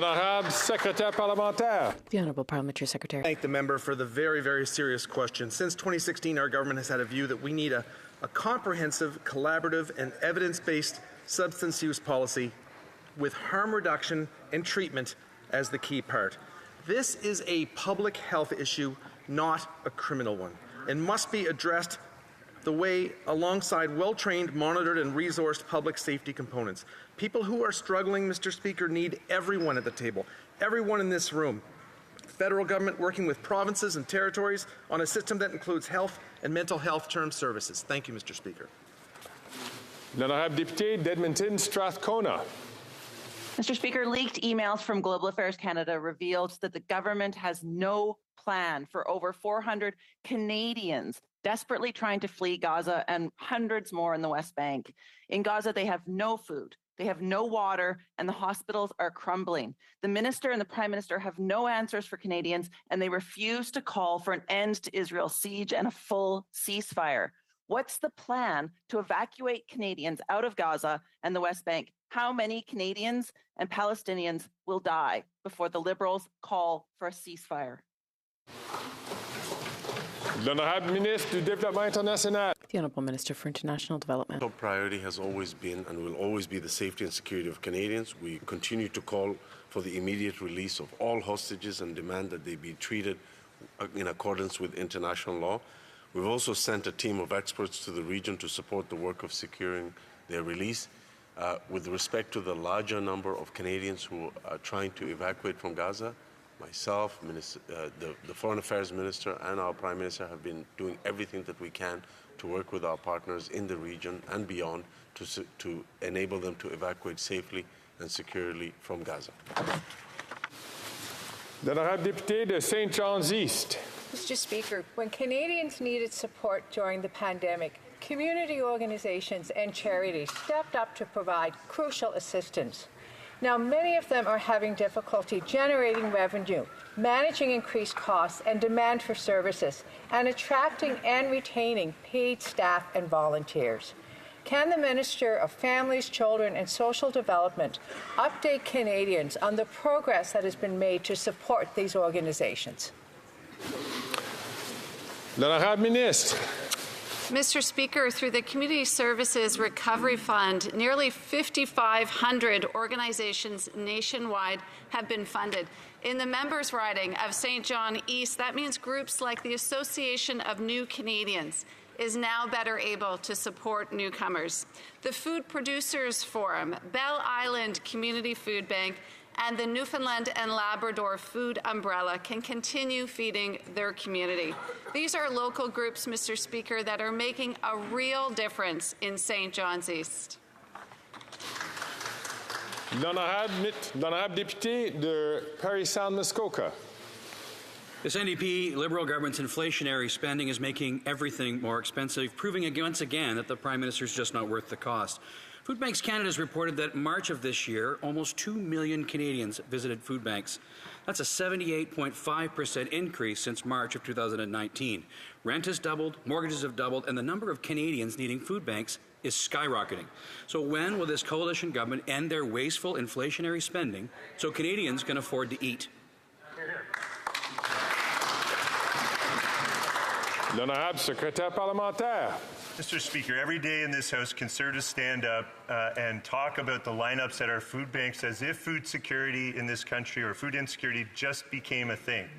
Speaker 3: Honourable Parliamentary Secretary. Thank the member for the very, very serious question. Since 2016, our government has had a view that we need a comprehensive, collaborative, and evidence-based substance use policy with harm reduction and treatment as the key part. This is a public health issue, not a criminal one, and must be addressed the way alongside well-trained, monitored, and resourced public safety components. People who are struggling, Mr. Speaker, need everyone at the table, everyone in this room. Federal government working with provinces and territories on a system that includes health and mental health term services. Thank you, Mr. Speaker.
Speaker 6: Then I have Deputy Edmonton Strathcona.
Speaker 13: Mr. Speaker, leaked emails from Global Affairs Canada revealed that the government has no plan for over 400 Canadians desperately trying to flee Gaza and hundreds more in the West Bank. In Gaza, they have no food, they have no water, and the hospitals are crumbling. The minister and the prime minister have no answers for Canadians, and they refuse to call for an end to Israel's siege and a full ceasefire. What's the plan to evacuate Canadians out of Gaza and the West Bank? How many Canadians and Palestinians will die before the Liberals call for a ceasefire?
Speaker 6: L'honorable ministre du Développement International.
Speaker 14: The Honourable Minister for International Development.
Speaker 15: Top priority has always been and will always be the safety and security of Canadians. We continue to call for the immediate release of all hostages and demand that they be treated in accordance with international law. We've also sent a team of experts to the region to support the work of securing their release. With respect to the larger number of Canadians who are trying to evacuate from Gaza, myself, the Foreign Affairs Minister, and our Prime Minister have been doing everything that we can to work with our partners in the region and beyond to enable them to evacuate safely and securely from Gaza.
Speaker 6: L'honorable député de St. John's East.
Speaker 19: Mr. Speaker, when Canadians needed support during the pandemic, community organizations and charities stepped up to provide crucial assistance. Now, many of them are having difficulty generating revenue, managing increased costs and demand for services, and attracting and retaining paid staff and volunteers. Can the Minister of Families, Children and Social Development update Canadians on the progress that has been made to support these organizations?
Speaker 6: L'honorable ministre.
Speaker 23: Mr. Speaker, through the Community Services Recovery Fund, nearly 5,500 organizations nationwide have been funded. In the members' riding of St. John East, that means groups like the Association of New Canadians is now better able to support newcomers. The Food Producers Forum, Bell Island Community Food Bank, and the Newfoundland and Labrador Food Umbrella can continue feeding their community. These are local groups, Mr. Speaker, that are making a real difference in St. John's East.
Speaker 6: L'honorable député de Parry-Sound-Muskoka.
Speaker 22: This NDP Liberal government's inflationary spending is making everything more expensive, proving once again that the Prime Minister is just not worth the cost. Food Banks Canada has reported that in March of this year, almost 2 million Canadians visited food banks. That's a 78.5% increase since March of 2019. Rent has doubled, mortgages have doubled, and the number of Canadians needing food banks is skyrocketing. So when will this coalition government end their wasteful inflationary spending so Canadians can afford to eat?
Speaker 6: L'honorable secrétaire parlementaire.
Speaker 2: Mr. Speaker, every day in this House, Conservatives stand up and talk about the lineups at our food banks as if food security in this country or food insecurity just became a thing.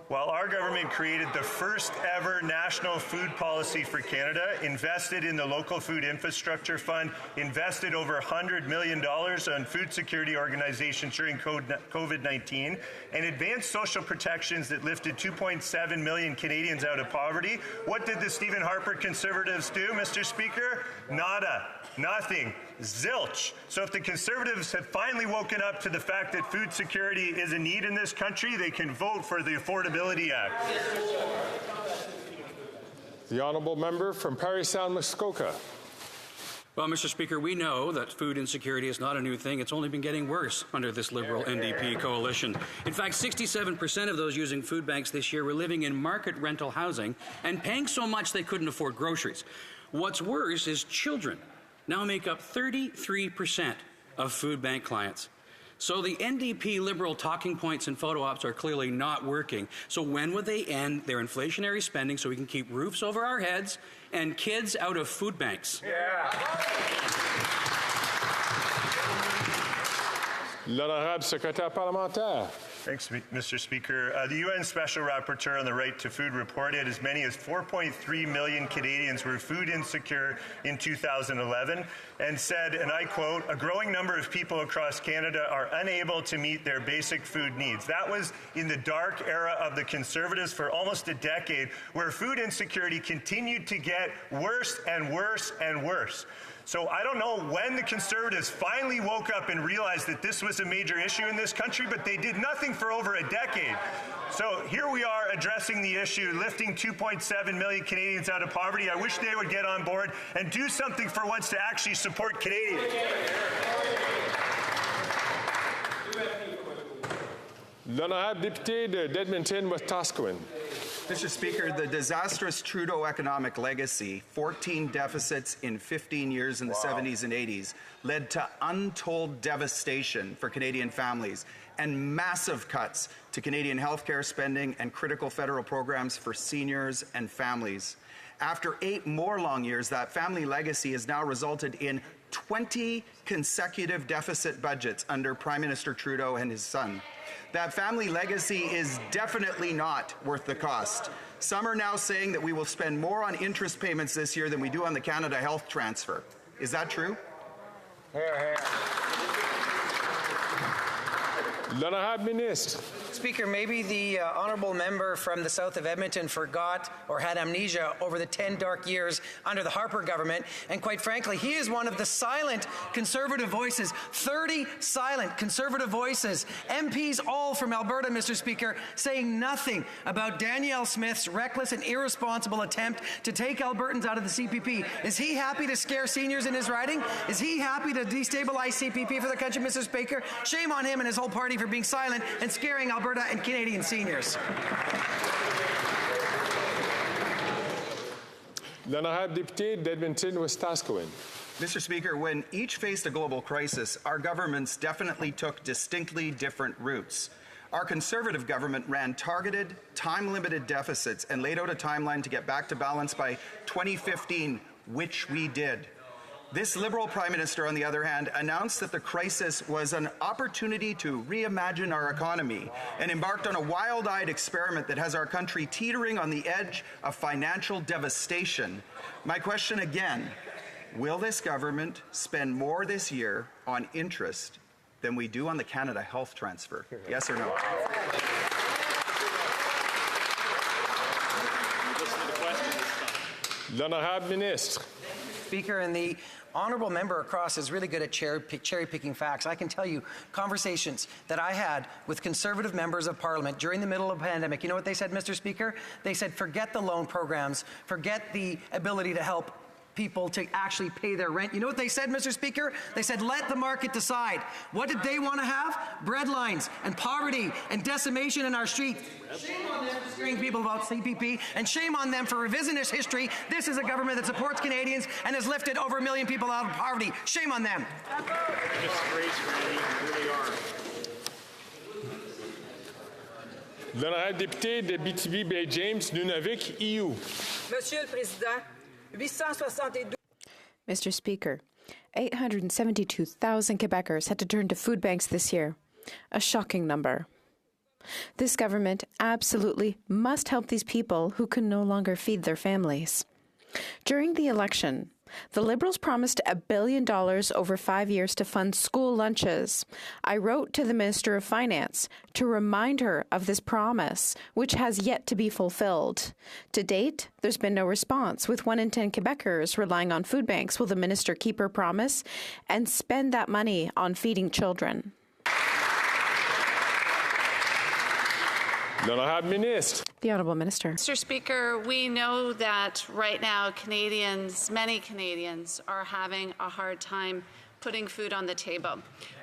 Speaker 2: While our government created the first ever national food policy for Canada, invested in the local food infrastructure fund, invested over $100 million on food security organizations during COVID-19, and advanced social protections that lifted 2.7 million Canadians out of poverty, what did the Stephen Harper Conservatives do, Mr. Speaker? Nada. Nothing. Zilch. So if the Conservatives have finally woken up to the fact that food security is a need in this country, they can vote for the Affordability Act.
Speaker 6: The honourable member from Parry-Sound-Muskoka.
Speaker 22: Well, Mr. Speaker, we know that food insecurity is not a new thing. It's only been getting worse under this Liberal NDP coalition. In fact, 67% of those using food banks this year were living in market rental housing and paying so much they couldn't afford groceries. What's worse is children now make up 33% of food bank clients. So the NDP Liberal talking points and photo ops are clearly not working. So when would they end their inflationary spending so we can keep roofs over our heads and kids out of food banks?
Speaker 6: L'honorable secrétaire parlementaire.
Speaker 2: Thanks, Mr. Speaker. The UN Special Rapporteur on the Right to Food reported as many as 4.3 million Canadians were food insecure in 2011 and said, and I quote, "A growing number of people across Canada are unable to meet their basic food needs." That was in the dark era of the Conservatives for almost a decade, where food insecurity continued to get worse and worse and worse. So I don't know when the Conservatives finally woke up and realized that this was a major issue in this country, but they did nothing for over a decade. So here we are addressing the issue, lifting 2.7 million Canadians out of poverty. I wish they would get on board and do something for once to actually support Canadians.
Speaker 6: L'honorable député d'Edmonton, Wetaskiwin.
Speaker 1: Mr. Speaker, the disastrous Trudeau economic legacy, 14 deficits in 15 years in the 70s and 80s, led to untold devastation for Canadian families and massive cuts to Canadian healthcare spending and critical federal programs for seniors and families. After 8 more long years, that family legacy has now resulted in 20 consecutive deficit budgets under Prime Minister Trudeau and his son. That family legacy is definitely not worth the cost. Some are now saying that we will spend more on interest payments this year than we do on the Canada Health transfer. Is that true?
Speaker 6: L'honorable Ministre.
Speaker 7: Speaker, maybe the honourable member from the south of Edmonton forgot or had amnesia over the 10 dark years under the Harper government, and quite frankly, he is one of the silent Conservative voices, 30 silent Conservative voices, MPs all from Alberta, Mr. Speaker, saying nothing about Danielle Smith's reckless and irresponsible attempt to take Albertans out of the CPP. Is he happy to scare seniors in his riding? Is he happy to destabilize CPP for the country, Mr. Speaker? Shame on him and his whole party for being silent and scaring Alberta and Canadian seniors.
Speaker 6: L'honorable député d'Edmonton-Westaskowen.
Speaker 1: Mr. Speaker, when each faced a global crisis, our governments definitely took distinctly different routes. Our Conservative government ran targeted, time-limited deficits and laid out a timeline to get back to balance by 2015, which we did. This Liberal Prime Minister, on the other hand, announced that the crisis was an opportunity to reimagine our economy and embarked on a wild-eyed experiment that has our country teetering on the edge of financial devastation. My question again, will this government spend more this year on interest than we do on the Canada Health transfer? Yes or no?
Speaker 6: L'honorable Ministre.
Speaker 7: Speaker, and the honourable member across is really good at cherry-picking facts. I can tell you conversations that I had with Conservative members of Parliament during the middle of the pandemic. You know what they said, Mr. Speaker? They said, forget the loan programs, forget the ability to help people to actually pay their rent. You know what they said, Mr. Speaker? They said, let the market decide. What did they want to have? Breadlines and poverty and decimation in our streets. Shame on them for scaring people about CPP, and shame on them for revisionist history. This is a government that supports Canadians and has lifted over 1 million people out of poverty. Shame on them.
Speaker 6: L'honorable député de Abitibi-Bay-James, Nunavik, EU.
Speaker 11: Monsieur le Président, 872.
Speaker 14: Mr. Speaker, 872,000 Quebecers had to turn to food banks this year. A shocking number. This government absolutely must help these people who can no longer feed their families. During the election, the Liberals promised $1 billion over 5 years to fund school lunches. I wrote to the Minister of Finance to remind her of this promise, which has yet to be fulfilled. To date, there's been no response, with 1 in 10 Quebecers relying on food banks. Will the minister keep her promise and spend that money on feeding children?
Speaker 6: L'honorable Ministre.
Speaker 14: The Honourable Minister.
Speaker 23: Mr. Speaker, we know that right now many Canadians are having a hard time putting food on the table.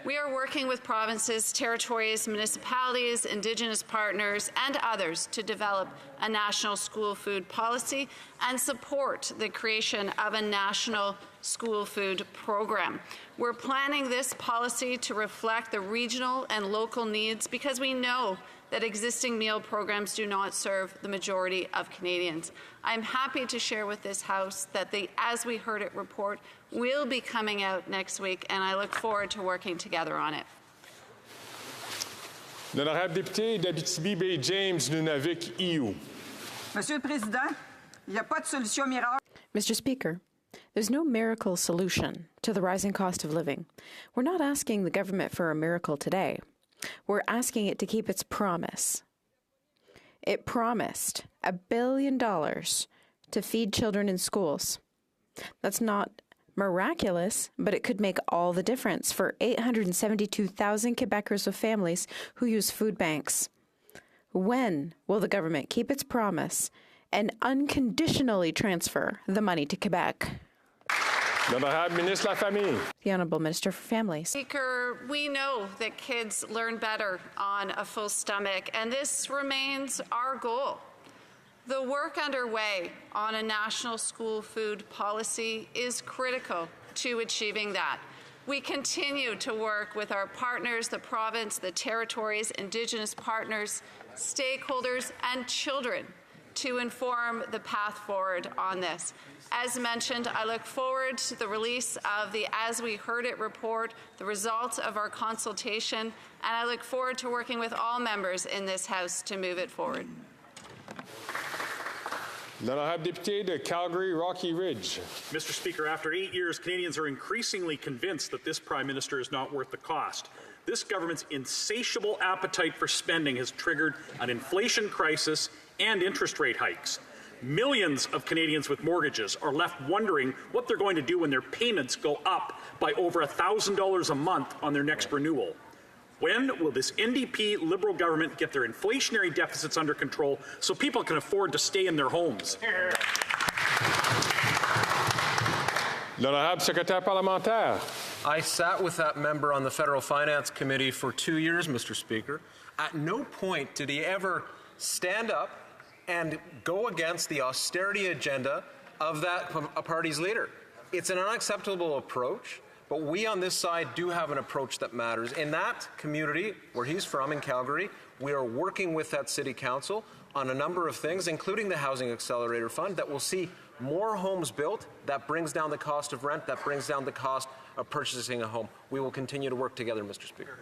Speaker 23: We are working with provinces, territories, municipalities, Indigenous partners, and others to develop a national school food policy and support the creation of a national school food program. We're planning this policy to reflect the regional and local needs because we know that existing meal programs do not serve the majority of Canadians. I'm happy to share with this House that the As We Heard It report will be coming out next week, and I look forward to working together on it.
Speaker 6: L'honorable député d'Abitibi-Bay-James, Nunavik, EU.
Speaker 11: Monsieur le Président, il n'y a pas de solution miracle.
Speaker 14: Mr. Speaker, there's no miracle solution to the rising cost of living. We're not asking the government for a miracle today. We're asking it to keep its promise. It promised $1 billion to feed children in schools. That's not miraculous, but it could make all the difference for 872,000 Quebecers with families who use food banks. When will the government keep its promise and unconditionally transfer the money to Quebec?
Speaker 6: L'honorable Ministre de la Famille.
Speaker 14: The Honourable Minister for Families.
Speaker 23: Speaker, we know that kids learn better on a full stomach, and this remains our goal. The work underway on a national school food policy is critical to achieving that. We continue to work with our partners, the province, the territories, Indigenous partners, stakeholders, and children to inform the path forward on this. As mentioned, I look forward to the release of the As We Heard It report, the results of our consultation, and I look forward to working with all members in this House to move it forward.
Speaker 6: L'honorable député de Calgary, Rocky Ridge.
Speaker 18: Mr. Speaker, after 8 years, Canadians are increasingly convinced that this Prime Minister is not worth the cost. This government's insatiable appetite for spending has triggered an inflation crisis and interest rate hikes. Millions of Canadians with mortgages are left wondering what they're going to do when their payments go up by over $1,000 a month on their next renewal. When will this NDP Liberal government get their inflationary deficits under control so people can afford to stay in their homes?
Speaker 6: L'honorable secrétaire parlementaire.
Speaker 3: I sat with that member on the Federal Finance Committee for 2 years, Mr. Speaker. At no point did he ever stand up and go against the austerity agenda of that party's leader. It's an unacceptable approach. But we on this side do have an approach that matters. In that community where he's from, in Calgary, we are working with that city council on a number of things, including the Housing Accelerator Fund, that will see more homes built. That brings down the cost of rent. That brings down the cost of purchasing a home. We will continue to work together, Mr. Speaker.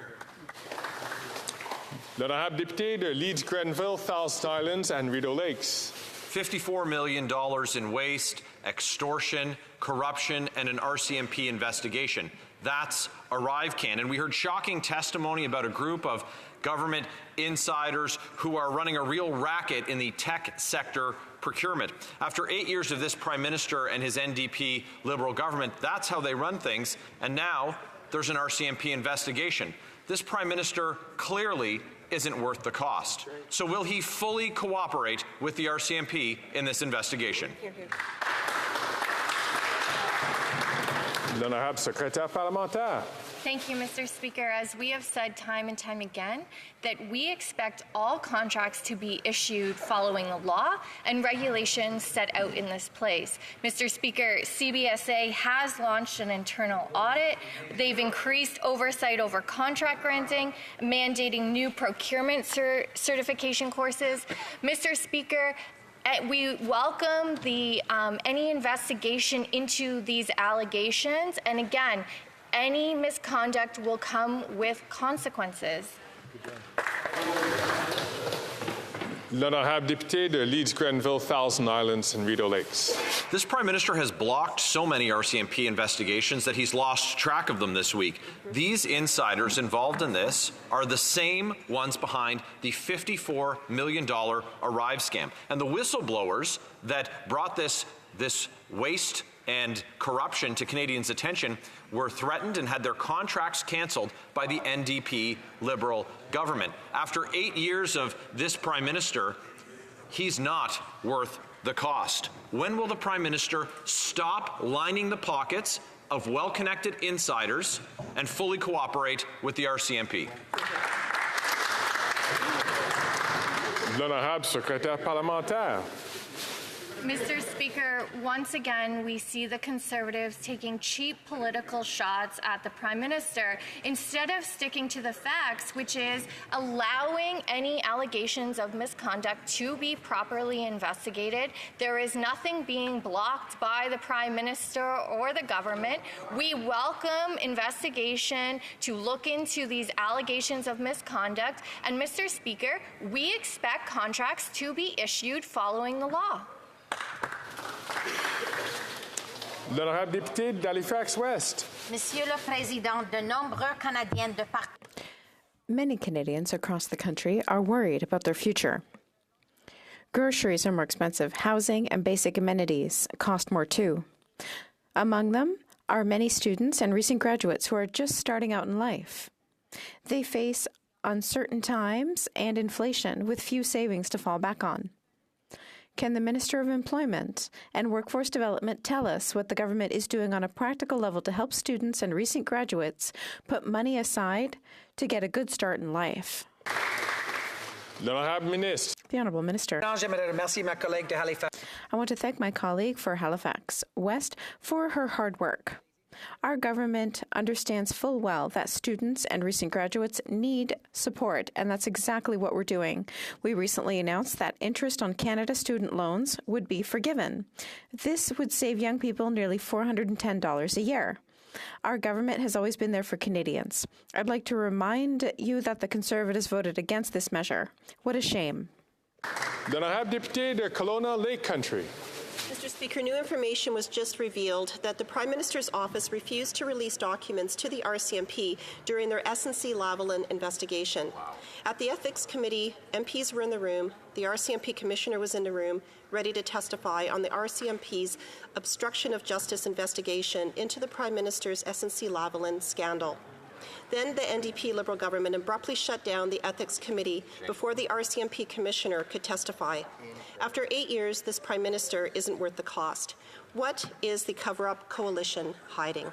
Speaker 6: L'honorable député de Leeds, Grenville, Thousand Islands, and Rideau Lakes.
Speaker 4: $54 million in waste, extortion, corruption, and an RCMP investigation. That's ArriveCan. And we heard shocking testimony about a group of government insiders who are running a real racket in the tech sector procurement. After 8 years of this Prime Minister and his NDP Liberal government, that's how they run things. And now there's an RCMP investigation. This Prime Minister clearly isn't worth the cost. So will he fully cooperate with the RCMP in this investigation?
Speaker 6: L'honorable secrétaire parlementaire.
Speaker 16: Thank you, Mr. Speaker. As we have said time and time again, that we expect all contracts to be issued following the law and regulations set out in this place. Mr. Speaker, CBSA has launched an internal audit. They've increased oversight over contract granting, mandating new procurement certification courses. Mr. Speaker, we welcome the any investigation into these allegations, and again, any misconduct will come with consequences.
Speaker 6: L'honorable député de Leeds, Grenville, Thousand Islands, and Rideau Lakes.
Speaker 4: This Prime Minister has blocked so many RCMP investigations that he's lost track of them this week. These insiders involved in this are the same ones behind the $54 million Arrive scam. And the whistleblowers that brought this waste and corruption to Canadians' attention were threatened and had their contracts cancelled by the NDP Liberal government. After 8 years of this Prime Minister, he's not worth the cost. When will the Prime Minister stop lining the pockets of well-connected insiders and fully cooperate with the RCMP?
Speaker 6: L'honorable secrétaire parlementaire.
Speaker 16: Mr. Speaker, once again, we see the Conservatives taking cheap political shots at the Prime Minister instead of sticking to the facts, which is allowing any allegations of misconduct to be properly investigated. There is nothing being blocked by the Prime Minister or the government. We welcome investigation to look into these allegations of misconduct. And, Mr. Speaker, we expect contracts to be issued following the law.
Speaker 6: L'honorable député d'Halifax West.
Speaker 17: Monsieur le Président, de nombreux Canadiens de partout.
Speaker 14: Many Canadians across the country are worried about their future. Groceries are more expensive. Housing and basic amenities cost more too. Among them are many students and recent graduates who are just starting out in life. They face uncertain times and inflation with few savings to fall back on. Can the Minister of Employment and Workforce Development tell us what the government is doing on a practical level to help students and recent graduates put money aside to get a good start in life?
Speaker 6: L'honorable ministre.
Speaker 14: The Honourable Minister. I want to thank my colleague for Halifax West for her hard work. Our government understands full well that students and recent graduates need support, and that's exactly what we're doing. We recently announced that interest on Canada student loans would be forgiven. This would save young people nearly $410 a year. Our government has always been there for Canadians. I'd like to remind you that the Conservatives voted against this measure. What a shame.
Speaker 6: L'honorable député de Kelowna Lake Country.
Speaker 5: Mr. Speaker, new information was just revealed that the Prime Minister's office refused to release documents to the RCMP during their SNC-Lavalin investigation. Wow. At the Ethics Committee, MPs were in the room, the RCMP Commissioner was in the room, ready to testify on the RCMP's obstruction of justice investigation into the Prime Minister's SNC-Lavalin scandal. Then the NDP Liberal government abruptly shut down the Ethics Committee before the RCMP Commissioner could testify. After 8 years, this Prime Minister isn't worth the cost. What is the cover-up coalition hiding?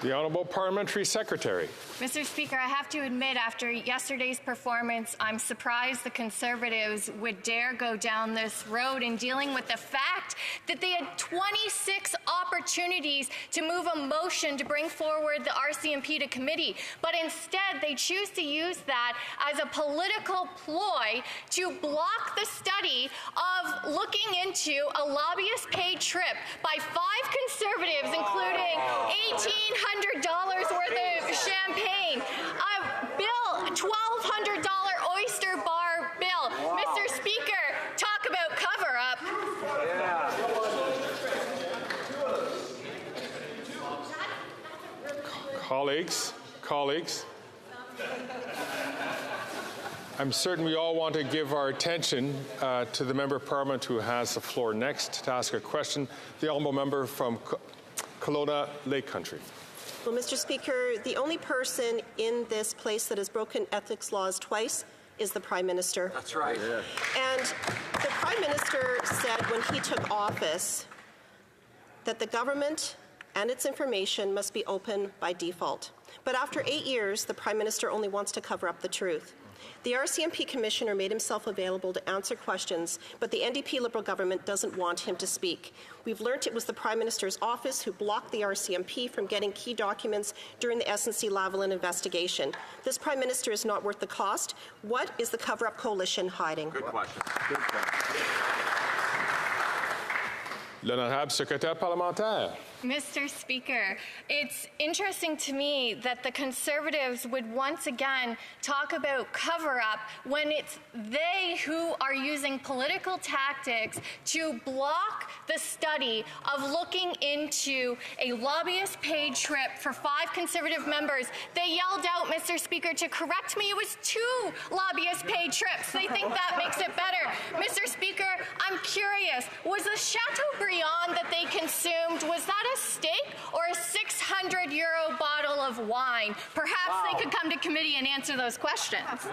Speaker 6: The Honourable Parliamentary Secretary.
Speaker 16: Mr. Speaker, I have to admit, after yesterday's performance, I'm surprised the Conservatives would dare go down this road in dealing with the fact that they had 26 opportunities to move a motion to bring forward the RCMP to committee, but instead they choose to use that as a political ploy to block the study of looking into a lobbyist-paid trip by 5 Conservatives, including $1,800 worth of champagne. A bill, $1,200 oyster bar bill. Mr. Speaker, talk about cover-up.
Speaker 6: Colleagues, I'm certain we all want to give our attention to the Member of Parliament who has the floor next to ask a question. The Honourable Member from Kelowna Lake Country.
Speaker 5: Well, Mr. Speaker, the only person in this place that has broken ethics laws twice is the Prime Minister.
Speaker 9: That's right. Yeah.
Speaker 5: And the Prime Minister said when he took office that the government and its information must be open by default. But after 8 years, the Prime Minister only wants to cover up the truth. The RCMP Commissioner made himself available to answer questions, but the NDP Liberal government doesn't want him to speak. We've learnt it was the Prime Minister's office who blocked the RCMP from getting key documents during the SNC-Lavalin investigation. This Prime Minister is not worth the cost. What is the cover-up coalition hiding?
Speaker 9: Good question. Good question.
Speaker 6: L'honorable secrétaire parlementaire.
Speaker 16: Mr. Speaker, it's interesting to me that the Conservatives would once again talk about cover-up when it's they who are using political tactics to block the study of looking into a lobbyist-paid trip for 5 Conservative members. They yelled out, Mr. Speaker, to correct me, it was 2 lobbyist-paid trips. They think that makes it better. Mr. Speaker, I'm curious, was the Chateaubriand that they consumed, was that a steak or a 600-euro bottle of wine? Perhaps they could come to committee and answer those questions.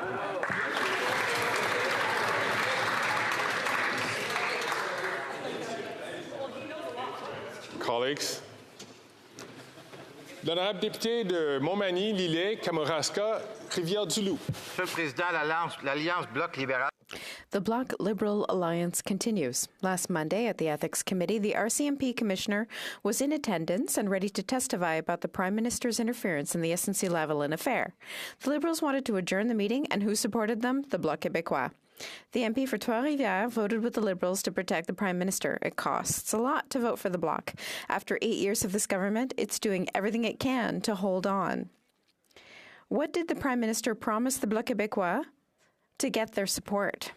Speaker 6: Colleagues, l'honorable député de Montmagny, Lillet, Kamouraska, Rivière-du-Loup.
Speaker 9: Monsieur le Président, l'Alliance Bloc libéral.
Speaker 14: The Bloc Liberal Alliance continues. Last Monday at the Ethics Committee, the RCMP Commissioner was in attendance and ready to testify about the Prime Minister's interference in the SNC-Lavalin affair. The Liberals wanted to adjourn the meeting, and who supported them? The Bloc Québécois. The MP for Trois-Rivières voted with the Liberals to protect the Prime Minister. It costs a lot to vote for the Bloc. After 8 years of this government, it's doing everything it can to hold on. What did the Prime Minister promise the Bloc Québécois to get their support?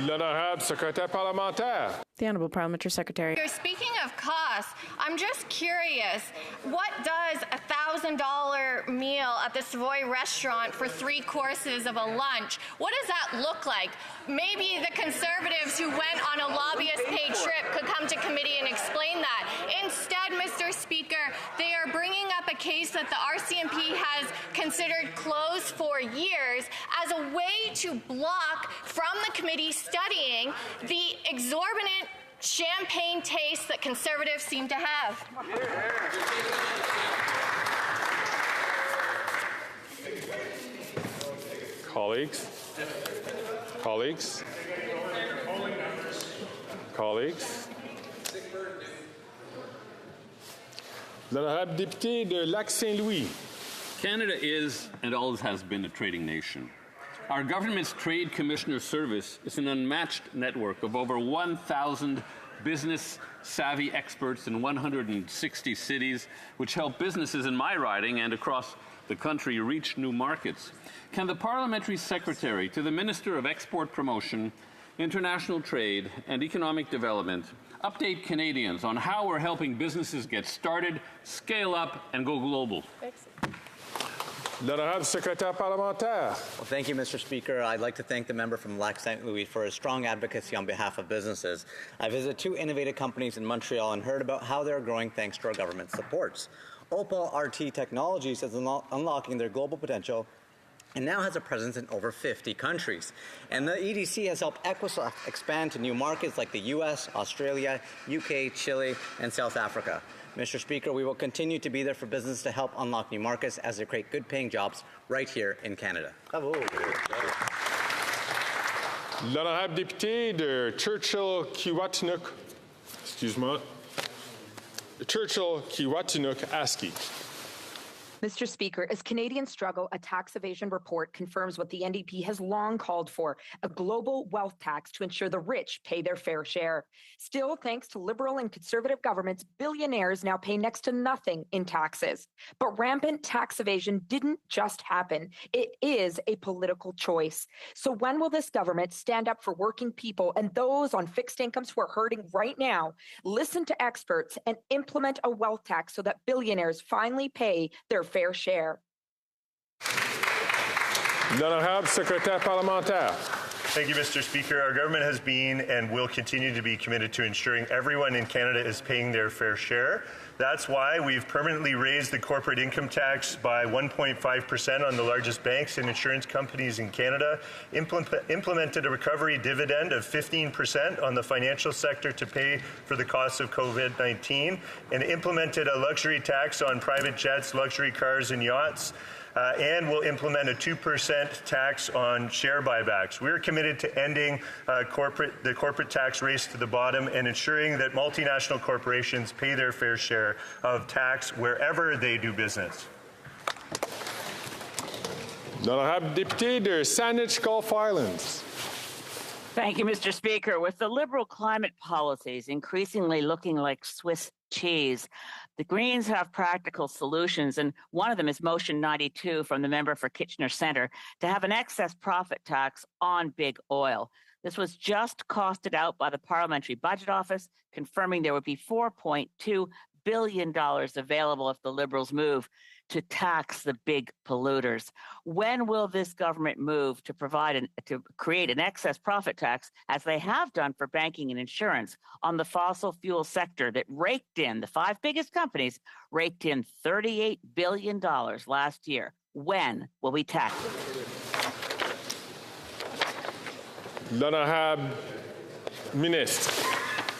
Speaker 6: L'honorable secrétaire parlementaire.
Speaker 14: The Honourable Parliamentary Secretary.
Speaker 16: Speaking of costs, I'm just curious, what does a $1,000 meal at the Savoy restaurant for 3 courses of a lunch, what does that look like? Maybe the Conservatives who went on a lobbyist-paid trip could come to committee and explain that. Instead, Mr. Speaker, they are bringing up a case that the RCMP has considered closed for years as a way to block from the committee studying the exorbitant champagne taste that Conservatives seem to have.
Speaker 6: Colleagues. L'honorable député de Lac-Saint-Louis.
Speaker 10: Canada is and always has been a trading nation. Our government's Trade Commissioner Service is an unmatched network of over 1,000 business-savvy experts in 160 cities, which help businesses in my riding and across the country reach new markets. Can the Parliamentary Secretary to the Minister of Export Promotion, International Trade and Economic Development update Canadians on how we're helping businesses get started, scale up, and go global?
Speaker 6: L'honorable secrétaire parlementaire.
Speaker 12: Well, thank you, Mr. Speaker. I'd like to thank the member from Lac-Saint Louis for his strong advocacy on behalf of businesses. I visited 2 innovative companies in Montreal and heard about how they're growing thanks to our government supports. Opal RT Technologies is unlocking their global potential and now has a presence in over 50 countries. And the EDC has helped Equisoft expand to new markets like the US, Australia, UK, Chile, and South Africa. Mr. Speaker, we will continue to be there for business to help unlock new markets as they create good-paying jobs right here in Canada. Bravo.
Speaker 6: L'honorable député de Churchill-Kiwatinuk, Churchill-Kiwatinuk-Aski.
Speaker 20: Mr. Speaker, as Canadians struggle, a tax evasion report confirms what the NDP has long called for, a global wealth tax to ensure the rich pay their fair share. Still, thanks to Liberal and Conservative governments, billionaires now pay next to nothing in taxes. But rampant tax evasion didn't just happen. It is a political choice. So when will this government stand up for working people and those on fixed incomes who are hurting right now, listen to experts, and implement a wealth tax so that billionaires finally pay their fair share?
Speaker 6: L'honorable secrétaire parlementaire.
Speaker 2: Thank you, Mr. Speaker. Our government has been and will continue to be committed to ensuring everyone in Canada is paying their fair share. That's why we've permanently raised the corporate income tax by 1.5% on the largest banks and insurance companies in Canada, implemented a recovery dividend of 15% on the financial sector to pay for the costs of COVID-19, and implemented a luxury tax on private jets, luxury cars, and yachts. And will implement a 2% tax on share buybacks. We're committed to ending the corporate tax race to the bottom and ensuring that multinational corporations pay their fair share of tax wherever they do business.
Speaker 6: L'honorable député de Saanich Gulf Islands.
Speaker 21: Thank you, Mr. Speaker. With the Liberal climate policies increasingly looking like Swiss cheese, the Greens have practical solutions, and one of them is Motion 92 from the member for Kitchener Centre to have an excess profit tax on big oil. This was just costed out by the Parliamentary Budget Office, confirming there would be $4.2 billion available if the Liberals move to tax the big polluters. When will this government move to create an excess profit tax, as they have done for banking and insurance, on the fossil fuel sector that raked in, the 5 biggest companies, raked in $38 billion last year? When will we tax it?
Speaker 6: L'honorable ministre.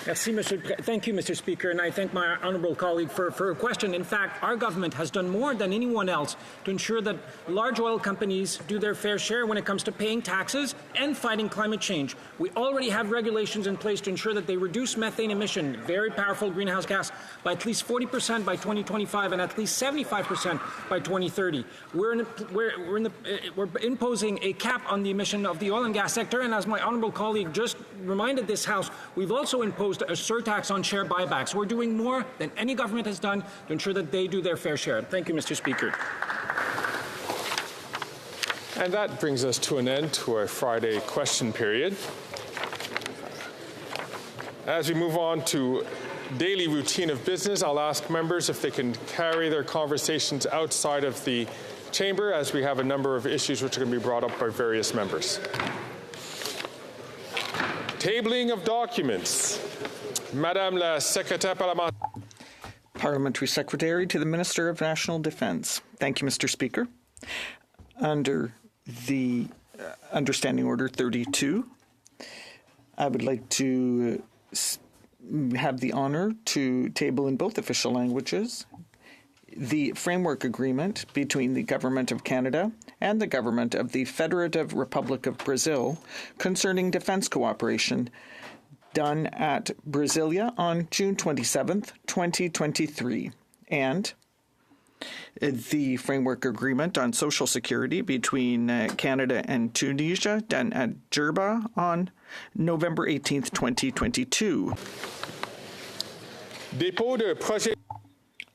Speaker 25: Thank you, Mr. Speaker, and I thank my honourable colleague for a question. In fact, our government has done more than anyone else to ensure that large oil companies do their fair share when it comes to paying taxes and fighting climate change. We already have regulations in place to ensure that they reduce methane emission, very powerful greenhouse gas, by at least 40% by 2025 and at least 75% by 2030. We're imposing a cap on the emission of the oil and gas sector, and as my honourable colleague just reminded this House, we've also imposed a surtax on share buybacks. We're doing more than any government has done to ensure that they do their fair share. Thank you, Mr. Speaker.
Speaker 6: And that brings us to an end to our Friday question period. As we move on to daily routine of business, I'll ask members if they can carry their conversations outside of the chamber, as we have a number of issues which are going to be brought up by various members. Tabling of documents. Madame la Secrétaire Parlementaire.
Speaker 26: Parliamentary Secretary to the Minister of National Defence. Thank you, Mr. Speaker. Under the Understanding Order 32, I would like to have the honour to table in both official languages the framework agreement between the Government of Canada and the Government of the Federative Republic of Brazil concerning defense cooperation, done at Brasilia on June 27th, 2023, and the framework agreement on social security between Canada and Tunisia, done at Jerba on November 18th, 2022.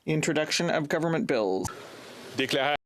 Speaker 26: Introduction of government bills.